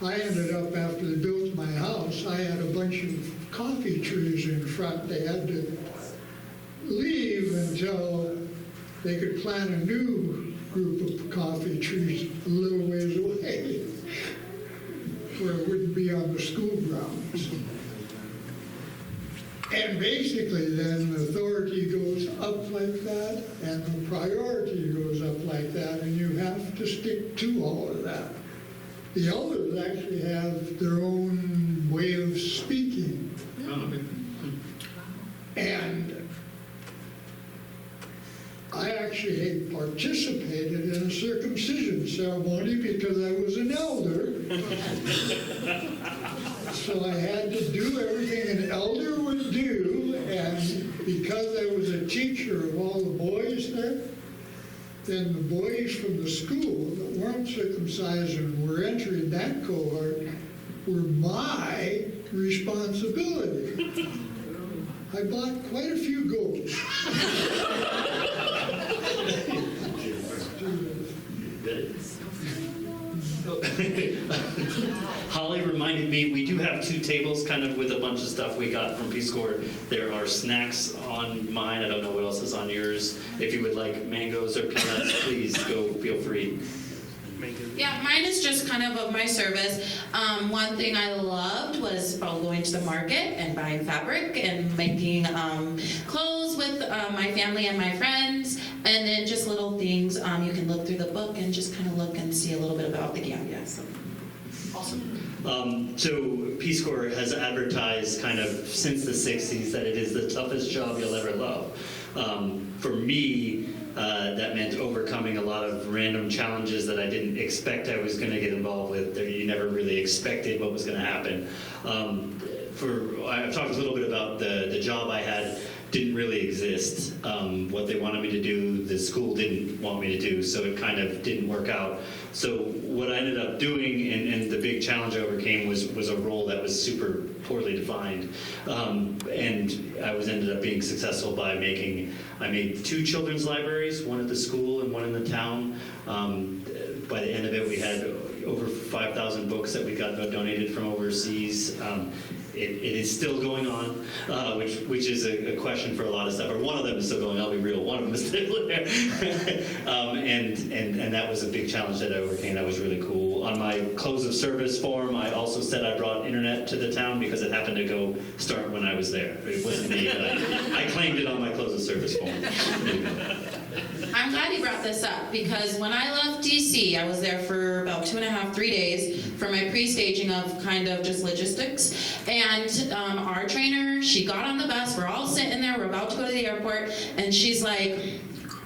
I ended up, after they built my house, I had a bunch of coffee trees in front. They had to leave until they could plant a new group of coffee trees a little ways away, where it wouldn't be on the school grounds. And basically then the authority goes up like that, and the priority goes up like that, and you have to stick to all of that. The elders actually have their own way of speaking. And I actually had participated in a circumcision ceremony because I was an elder. So I had to do everything an elder would do, and because I was a teacher of all the boys there, then the boys from the school that weren't circumcised and were entering that cohort were my responsibility. I bought quite a few goats. Holly reminded me, we do have 2 tables kind of with a bunch of stuff we got from Peace Corps. There are snacks on mine. I don't know what else is on yours. If you would like mangoes or peanuts, please go, feel free. Yeah, mine is just kind of my service. One thing I loved was going to the market and buying fabric and making clothes with my family and my friends, and then just little things. You can look through the book and just kind of look and see a little bit about the Gambia. So. Awesome. So Peace Corps has advertised kind of since the 60s that it is the toughest job you'll ever love. For me, That meant overcoming a lot of random challenges that I didn't expect I was going to get involved with. That you never really expected what was going to happen. I've talked a little bit about the job I had didn't really exist. What they wanted me to do, the school didn't want me to do, so it kind of didn't work out. So what I ended up doing, and the big challenge I overcame, was a role that was super poorly defined. And I ended up being successful by I made 2 children's libraries, one at the school and one in the town. By the end of it, we had over 5,000 books that we got donated from overseas. It is still going on, which is a question for a lot of stuff. Or one of them is still going. I'll be real. One of them is still there, and that was a big challenge that I overcame. That was really cool. On my close of service form, I also said I brought internet to the town because it happened to start when I was there. It wasn't me. I claimed it on my close of service form. I'm glad you brought this up because when I left DC, I was there for about 2.5, 3 days for my pre-staging of kind of just logistics. And our trainer, she got on the bus. We're all sitting there. We're about to go to the airport. And she's like,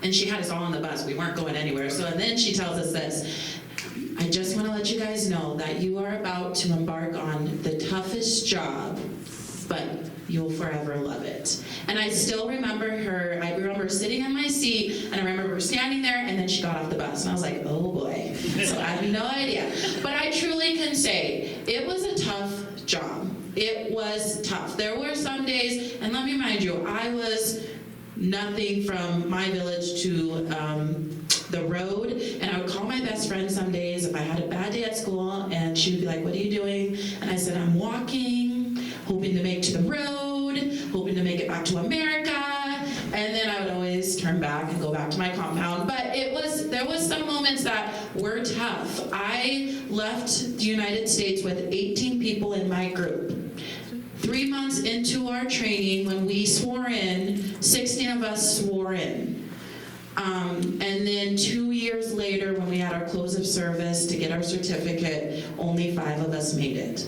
and she had us all on the bus. We weren't going anywhere. So and then she tells us this. I just want to let you guys know that you are about to embark on the toughest job, but you'll forever love it. And I still remember her. I remember sitting in my seat, and I remember her standing there, and then she got off the bus. And I was like, oh boy. So I have no idea. But I truly can say it was a tough job. It was tough. There were some days, and let me remind you, I was nothing from my village to the road, and I would call my best friend some days if I had a bad day at school, and she would be like, what are you doing? And I said, I'm walking, hoping to make it to the road, hoping to make it back to America, and then I would always turn back and go back to my compound. But there was some moments that were tough. I left the United States with 18 people in my group. 3 months into our training, when we swore in, 16 of us swore in. And then 2 years later, when we had our close of service to get our certificate, only 5 of us made it.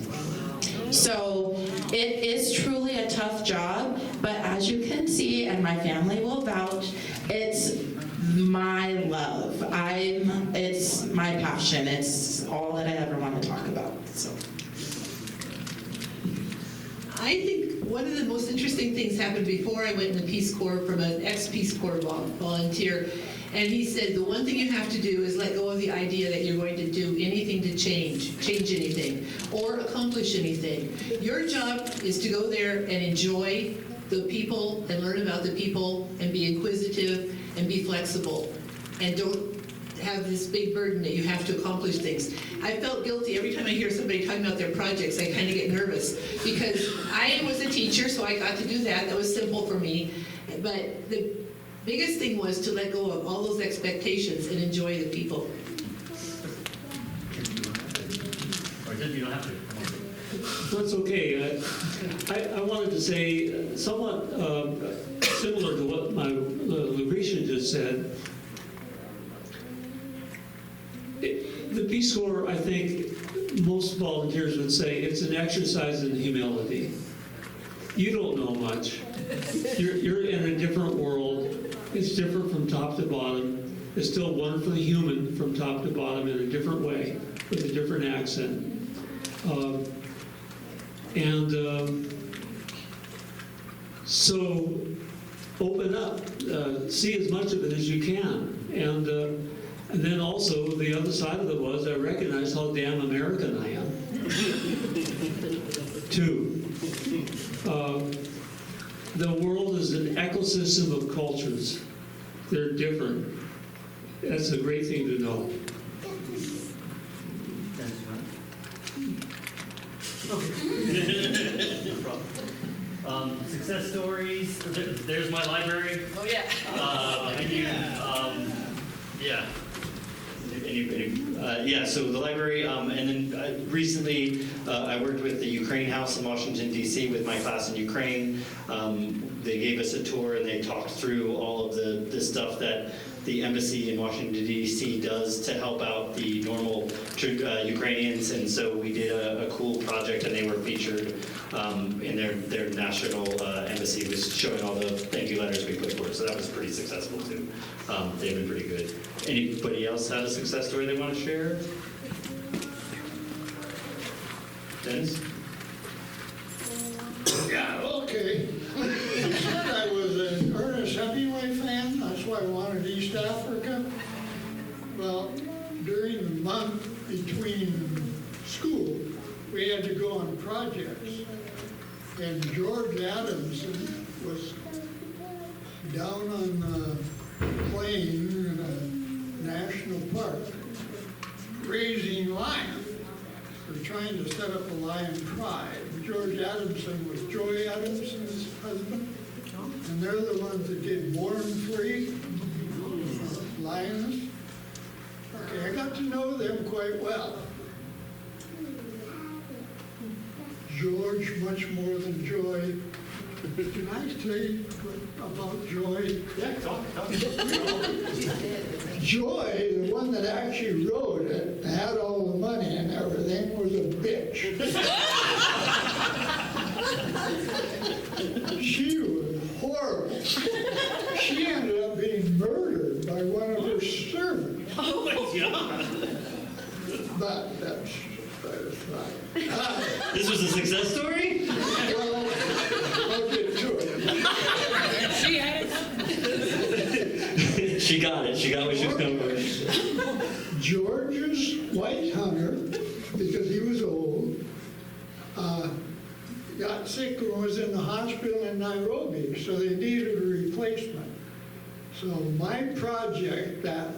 So it is truly a tough job, but as you can see, and my family will vouch, it's my love. It's my passion. It's all that I ever want to talk about. So. I think one of the most interesting things happened before I went in the Peace Corps from an ex-Peace Corps volunteer. And he said, the one thing you have to do is let go of the idea that you're going to do anything to change anything, or accomplish anything. Your job is to go there and enjoy the people and learn about the people and be inquisitive and be flexible. And don't have this big burden that you have to accomplish things. I felt guilty every time I hear somebody talking about their projects. I kind of get nervous because I was a teacher, so I got to do that. That was simple for me. But the biggest thing was to let go of all those expectations and enjoy the people. Or you don't have to. That's okay. I wanted to say somewhat similar to what Lucretia just said. The Peace Corps, I think most volunteers would say it's an exercise in humility. You don't know much. You're in a different world. It's different from top to bottom. It's still wonderfully human from top to bottom in a different way, with a different accent. So open up, see as much of it as you can. And then also the other side of it was I recognized how damn American I am. Too. The world is an ecosystem of cultures. They're different. That's a great thing to know. Okay. No problem. Success stories. There's my library. Oh, yeah. Behind you. Yeah. So the library, and then recently I worked with the Ukraine House in Washington, D.C. with my class in Ukraine. They gave us a tour and they talked through all of the stuff that the embassy in Washington, D.C. does to help out the normal Ukrainians. And so we did a cool project, and they were featured in their national embassy, was showing all the thank you letters we put forward. So that was pretty successful too. They've been pretty good. Anybody else have a success story they want to share? Dennis? Yeah, okay. You said I was an Ernest Hemingway fan, that's why I wanted East Africa. Well, during the month between school, we had to go on projects. And George Adamson was down on the plain in a national park raising lions. We're trying to set up a lion tribe. George Adamson was Joy Adamson's husband, and they're the ones that did Born Free, Lioness. Okay, I got to know them quite well. George, much more than Joy. Can I say about Joy? Yeah, talk. Joy, the one that actually wrote it, had all the money and everything, was a bitch. She was horrible. She ended up being murdered by one of her servants. Oh my God. But that's right. This was a success story? Well, I'll get to it. She had it. She got it. She got what she was going for. George's white hunter, because he was old, got sick and was in the hospital in Nairobi, so they needed a replacement. So my project that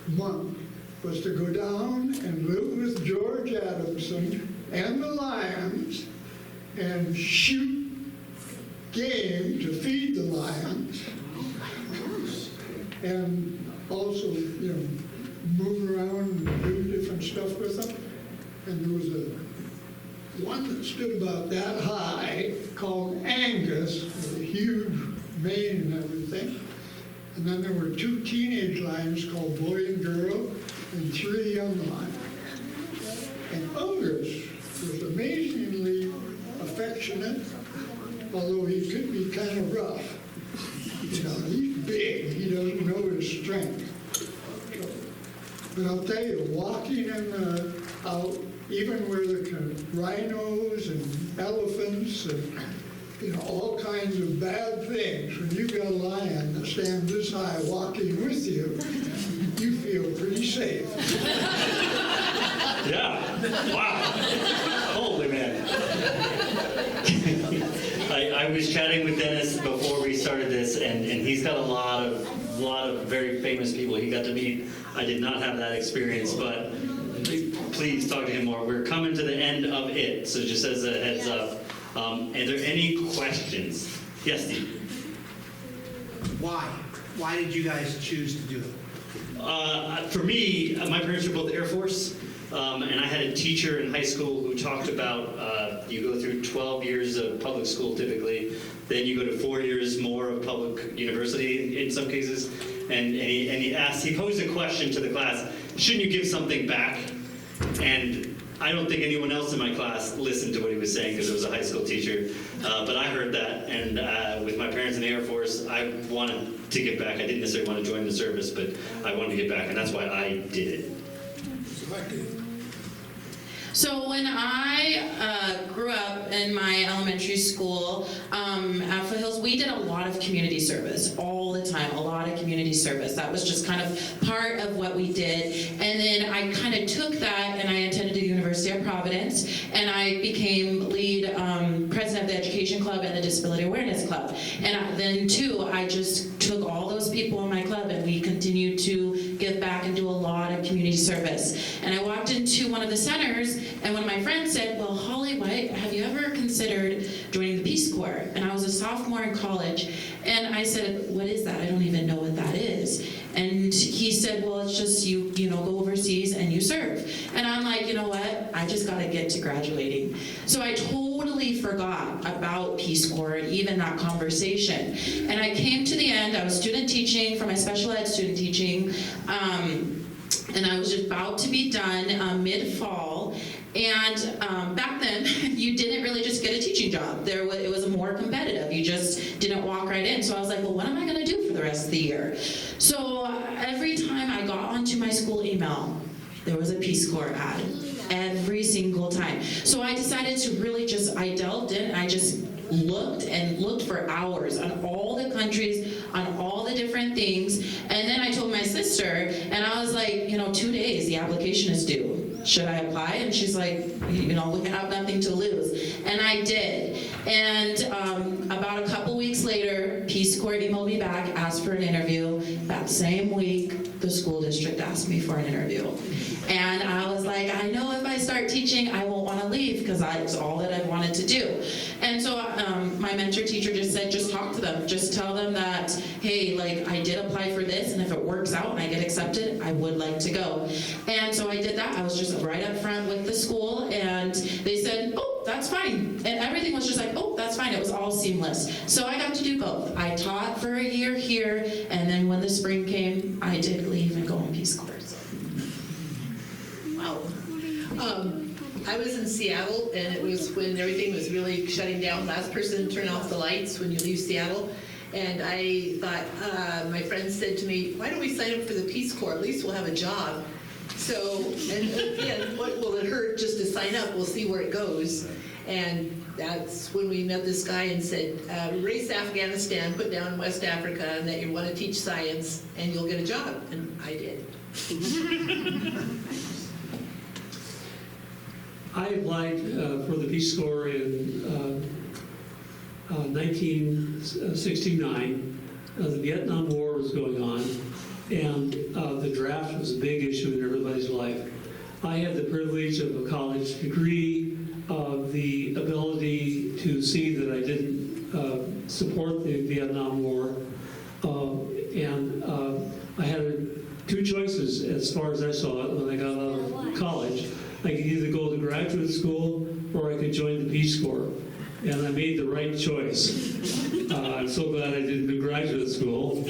month was to go down and live with George Adamson and the lions and shoot game to feed the lions, and also, move around and do different stuff with them. And there was one that stood about that high called Angus, with a huge mane and everything. And then there were 2 teenage lions called Boy and Girl, and 3 young lions. And Angus was amazingly affectionate, although he could be kind of rough. He's big, he doesn't know his strength. But I'll tell you, walking out, even where the rhinos and elephants and all kinds of bad things, when you've got a lion that stands this high walking with you, you feel pretty safe. Yeah. Wow. Holy man. I was chatting with Dennis before we started this, and he's got a lot of very famous people he got to meet. I did not have that experience, but please talk to him more. We're coming to the end of it, so just as a heads up. Are there any questions? Yes, Steve. Why? Why did you guys choose to do it? For me, my parents were both Air Force, and I had a teacher in high school who talked about you go through 12 years of public school typically, then you go to 4 years more of public university in some cases, and he posed a question to the class, shouldn't you give something back? And I don't think anyone else in my class listened to what he was saying because it was a high school teacher, but I heard that, and with my parents in the Air Force, I wanted to give back. I didn't necessarily want to join the service, but I wanted to get back, and that's why I did it. So when I grew up in my elementary school at Foothills, we did a lot of community service all the time, a lot of community service. That was just kind of part of what we did. And then I kind of took that and I attended the University of Providence, and I became lead president of the Education Club and the Disability Awareness Club. And then too, I just took all those people in my club and we continued to give back and do a lot of community service. And I walked into one of the centers, and one of my friends said, well, Holly White, have you ever considered joining the Peace Corps? And I was a sophomore in college, and I said, what is that? I don't even know what that is. And he said, well, it's just you go overseas and you serve. And I'm like, you know what? I just got to get to graduating. So I told totally forgot about Peace Corps and even that conversation. And I came to the end, I was student teaching for my special ed student teaching, and I was just about to be done mid-fall. And back then, you didn't really just get a teaching job. It was more competitive. You just didn't walk right in. So I was like, well, what am I going to do for the rest of the year? So every time I got onto my school email, there was a Peace Corps ad. Every single time. So I decided to really I delved in and I just looked for hours on all the countries, on all the different things. And then I told my sister, and I was like, 2 days, the application is due. Should I apply? And she's like, we have nothing to lose. And I did. And about a couple weeks later, Peace Corps emailed me back, asked for an interview. That same week, the school district asked me for an interview. And I was like, I know if I start teaching, I won't want to leave because it's all that I wanted to do. And so my mentor teacher just said, just talk to them. Just tell them that, hey, I did apply for this, and if it works out and I get accepted, I would like to go. And so I did that. I was just right up front with the school, and they said, oh, that's fine. And everything was just like, oh, that's fine. It was all seamless. So I got to do both. I taught for a year here, and then when the spring came, I did leave and go on Peace Corps. Wow. I was in Seattle, and it was when everything was really shutting down. Last person to turn off the lights when you leave Seattle. And I thought, my friend said to me, why don't we sign up for the Peace Corps? At least we'll have a job. So, and again, what will it hurt just to sign up? We'll see where it goes. And that's when we met this guy and said, race Afghanistan, put down West Africa, and that you want to teach science, and you'll get a job. And I did. I applied for the Peace Corps in 1969. The Vietnam War was going on, and the draft was a big issue in everybody's life. I had the privilege of a college degree, the ability to see that I didn't support the Vietnam War, and I had two choices as far as I saw it when I got out of college. I could either go to graduate school or I could join the Peace Corps. And I made the right choice. I'm so glad I didn't do graduate school.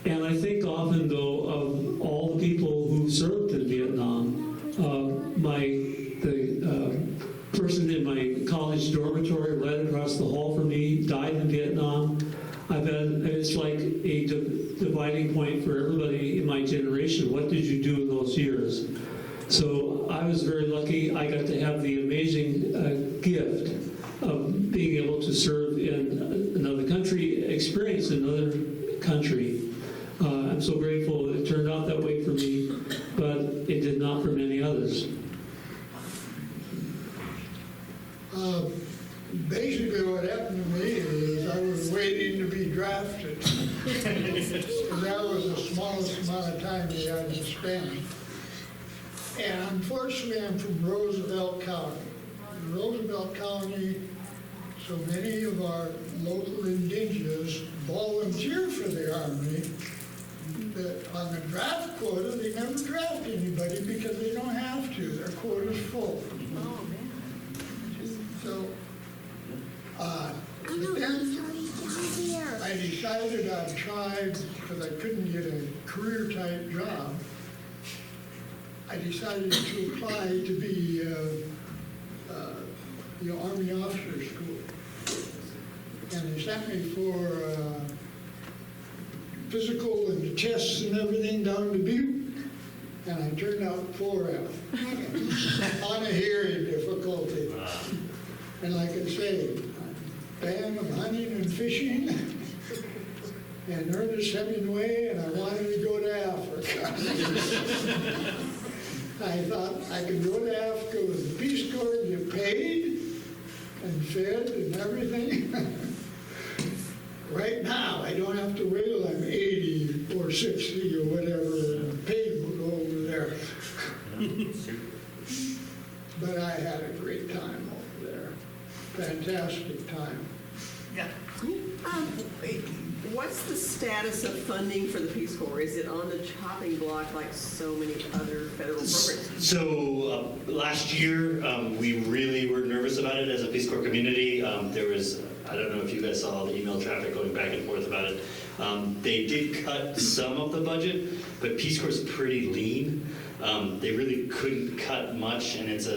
And I think often, though, of all the people who served in Vietnam, the person in my college dormitory right across the hall from me died in Vietnam. It's like a dividing point for everybody in my generation. What did you do in those years? So I was very lucky. I got to have the amazing gift of being able to serve in another country, experience another country. I'm so grateful it turned out that way for me, but it did not for many others. Basically what happened to me is I was waiting to be drafted. That was the smallest amount of time we had to spend. And unfortunately, I'm from Roosevelt County. In Roosevelt County, so many of our local indigenous volunteer for the Army that on the draft quota, they never draft anybody because they don't have to. Their quota's full. Oh, man. So, then I decided I'd try, because I couldn't get a career-type job, I decided to apply to be the Army Officer School. And they sent me for physical and the tests and everything down to Butte. And I turned out 4F on a hearing difficulty. And like I say, I'm a fan of hunting and fishing and Ernest Hemingway, and I wanted to go to Africa. I thought I could go to Africa with the Peace Corps and get paid and fed and everything. Right now, I don't have to wait till I'm 80 or 60 or whatever, and paid will go over there. But I had a great time over there. Fantastic time. Yeah. What's the status of funding for the Peace Corps? Is it on the chopping block like so many other federal programs? So last year, we really were nervous about it. excited as a Peace Corps community. There was, I don't know if you guys saw all the email traffic going back and forth about it. They did cut some of the budget, but Peace Corps is pretty lean. They really couldn't cut much, and it's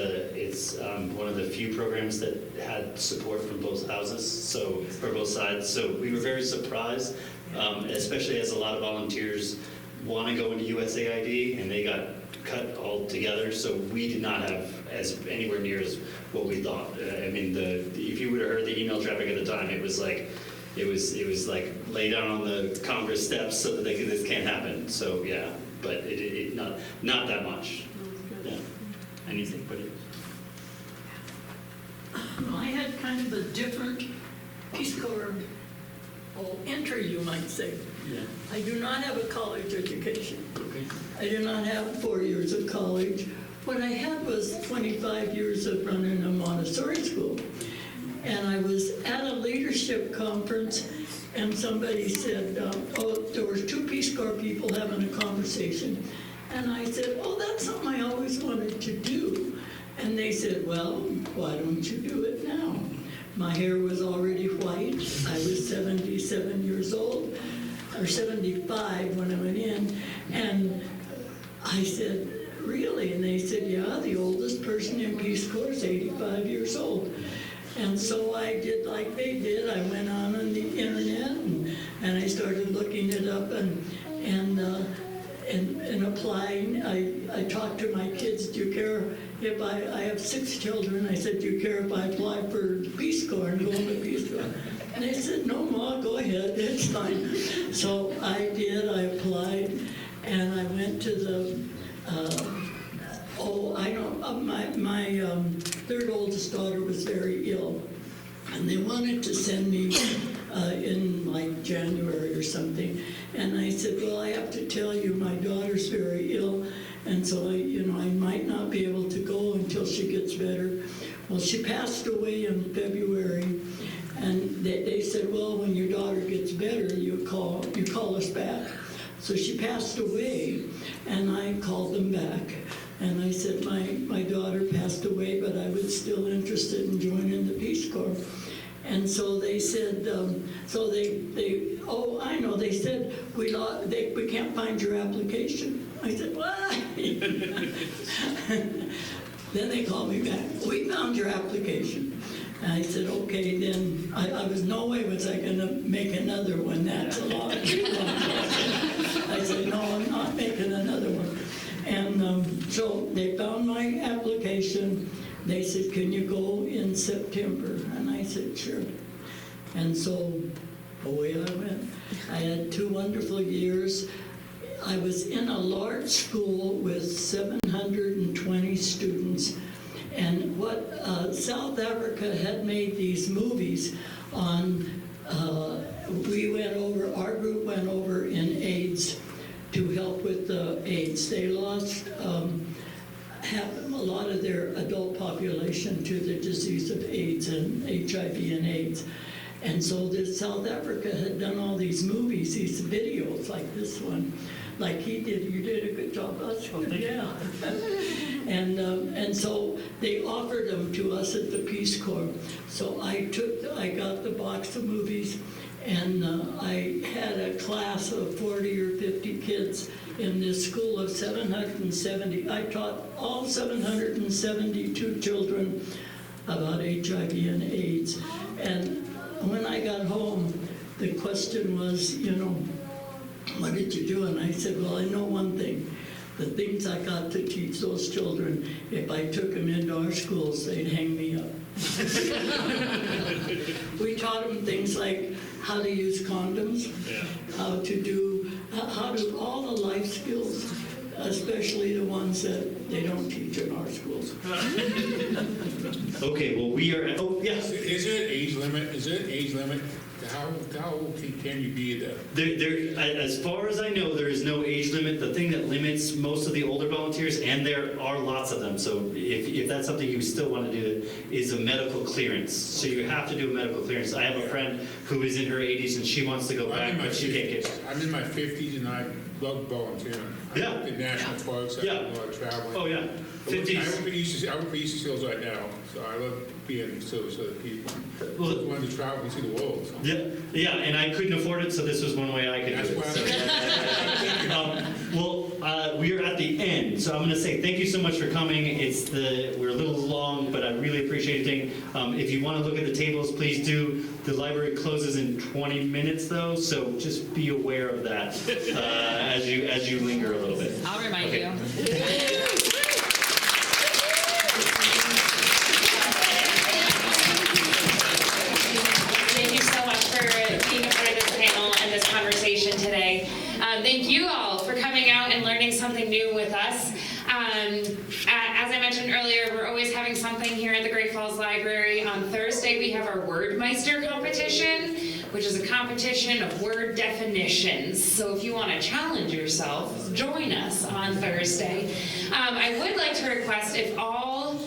one of the few programs that had support from both houses, or both sides. So we were very surprised, especially as a lot of volunteers want to go into USAID, and they got cut altogether. So we did not have anywhere near as what we thought. I mean, if you would have heard the email traffic at the time, it was like lay down on the Congress steps so that this can't happen. So yeah, but it not that much. Yeah. Anything but it. I had kind of a different Peace Corps entry, you might say. Yeah. I do not have a college education. Okay. I do not have 4 years of college. What I had was 25 years of running a Montessori school. And I was at a leadership conference, and somebody said, there were 2 Peace Corps people having a conversation. And I said, that's something I always wanted to do. And they said, well, why don't you do it now? My hair was already white. I was 77 years old, or 75 when I went in. And I said, really? And they said, yeah, the oldest person in Peace Corps is 85 years old. And so I did like they did. I went on the internet and I started looking it up and applying. I talked to my kids, do you care if I have 6 children. I said, do you care if I apply for Peace Corps and go into Peace Corps? And they said, no, Ma, go ahead, it's fine. So I did, I applied, and I went to the, my third oldest daughter was very ill, and they wanted to send me in like January or something. And I said, well, I have to tell you, my daughter's very ill, and so I might not be able to go until she gets better. Well, she passed away in February, and they said, well, when your daughter gets better, you call us back. So she passed away, and I called them back. And I said, my daughter passed away, but I was still interested in joining the Peace Corps. And so they said, I know, they said, we can't find your application. I said, what? Then they called me back. We found your application. And I said, okay, then I was no way was I going to make another one. That's a long process. I said, no, I'm not making another one. And so they found my application. They said, can you go in September? And I said, sure. And so away I went. I had 2 wonderful years. I was in a large school with 720 students. And South Africa had made these movies on, our group went over in AIDS to help with the AIDS. They lost a lot of their adult population to the disease of AIDS and HIV and AIDS. And so South Africa had done all these movies, these videos like this one, like he did. You did a good job. That's good. Yeah. And so they offered them to us at the Peace Corps. So I got the box of movies, and I had a class of 40 or 50 kids in this school of 770. I taught all 772 children about HIV and AIDS. And when I got home, the question was, what did you do? And I said, well, I know one thing. The things I got to teach those children, if I took them into our schools, they'd hang me up. We taught them things like how to use condoms, how to all the life skills, especially the ones that they don't teach in our schools. Okay, well, we are, yes. Is there an age limit? How old can you be? As far as I know, there is no age limit. The thing that limits most of the older volunteers, and there are lots of them, so if that's something you still want to do, is a medical clearance. So you have to do a medical clearance. I have a friend who is in her 80s and she wants to go back, but she can't get it. I'm in my 50s and I love volunteering. Yeah. I work in national parks, I do Yeah. a lot of traveling. Oh, yeah. I work 50s. for East Seals right now, so I love being in service to other people. Well, I wanted to travel and see the world. So. Yeah, and I couldn't afford it, so this was one way I could That's do why it. We are at the end, so I'm going to say thank you so much for coming. We're a little long, but I really appreciate it. If you want to look at the tables, please do. The library closes in 20 minutes, though, so just be aware of that as you linger a little bit. I'll remind Okay. you. Thank you so much for being a part of this panel and this conversation today. Thank you all for coming out and learning something new with us. As I mentioned earlier, we're always having something here at the Great Falls Library. On Thursday, we have our Wordmeister competition, which is a competition of word definitions. So if you want to challenge yourself, join us on Thursday. I would like to request if all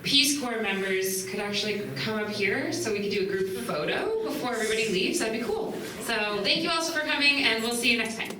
Peace Corps members could actually come up here so we could do a group photo before everybody leaves. That'd be cool. So thank you all for coming, and we'll see you next time.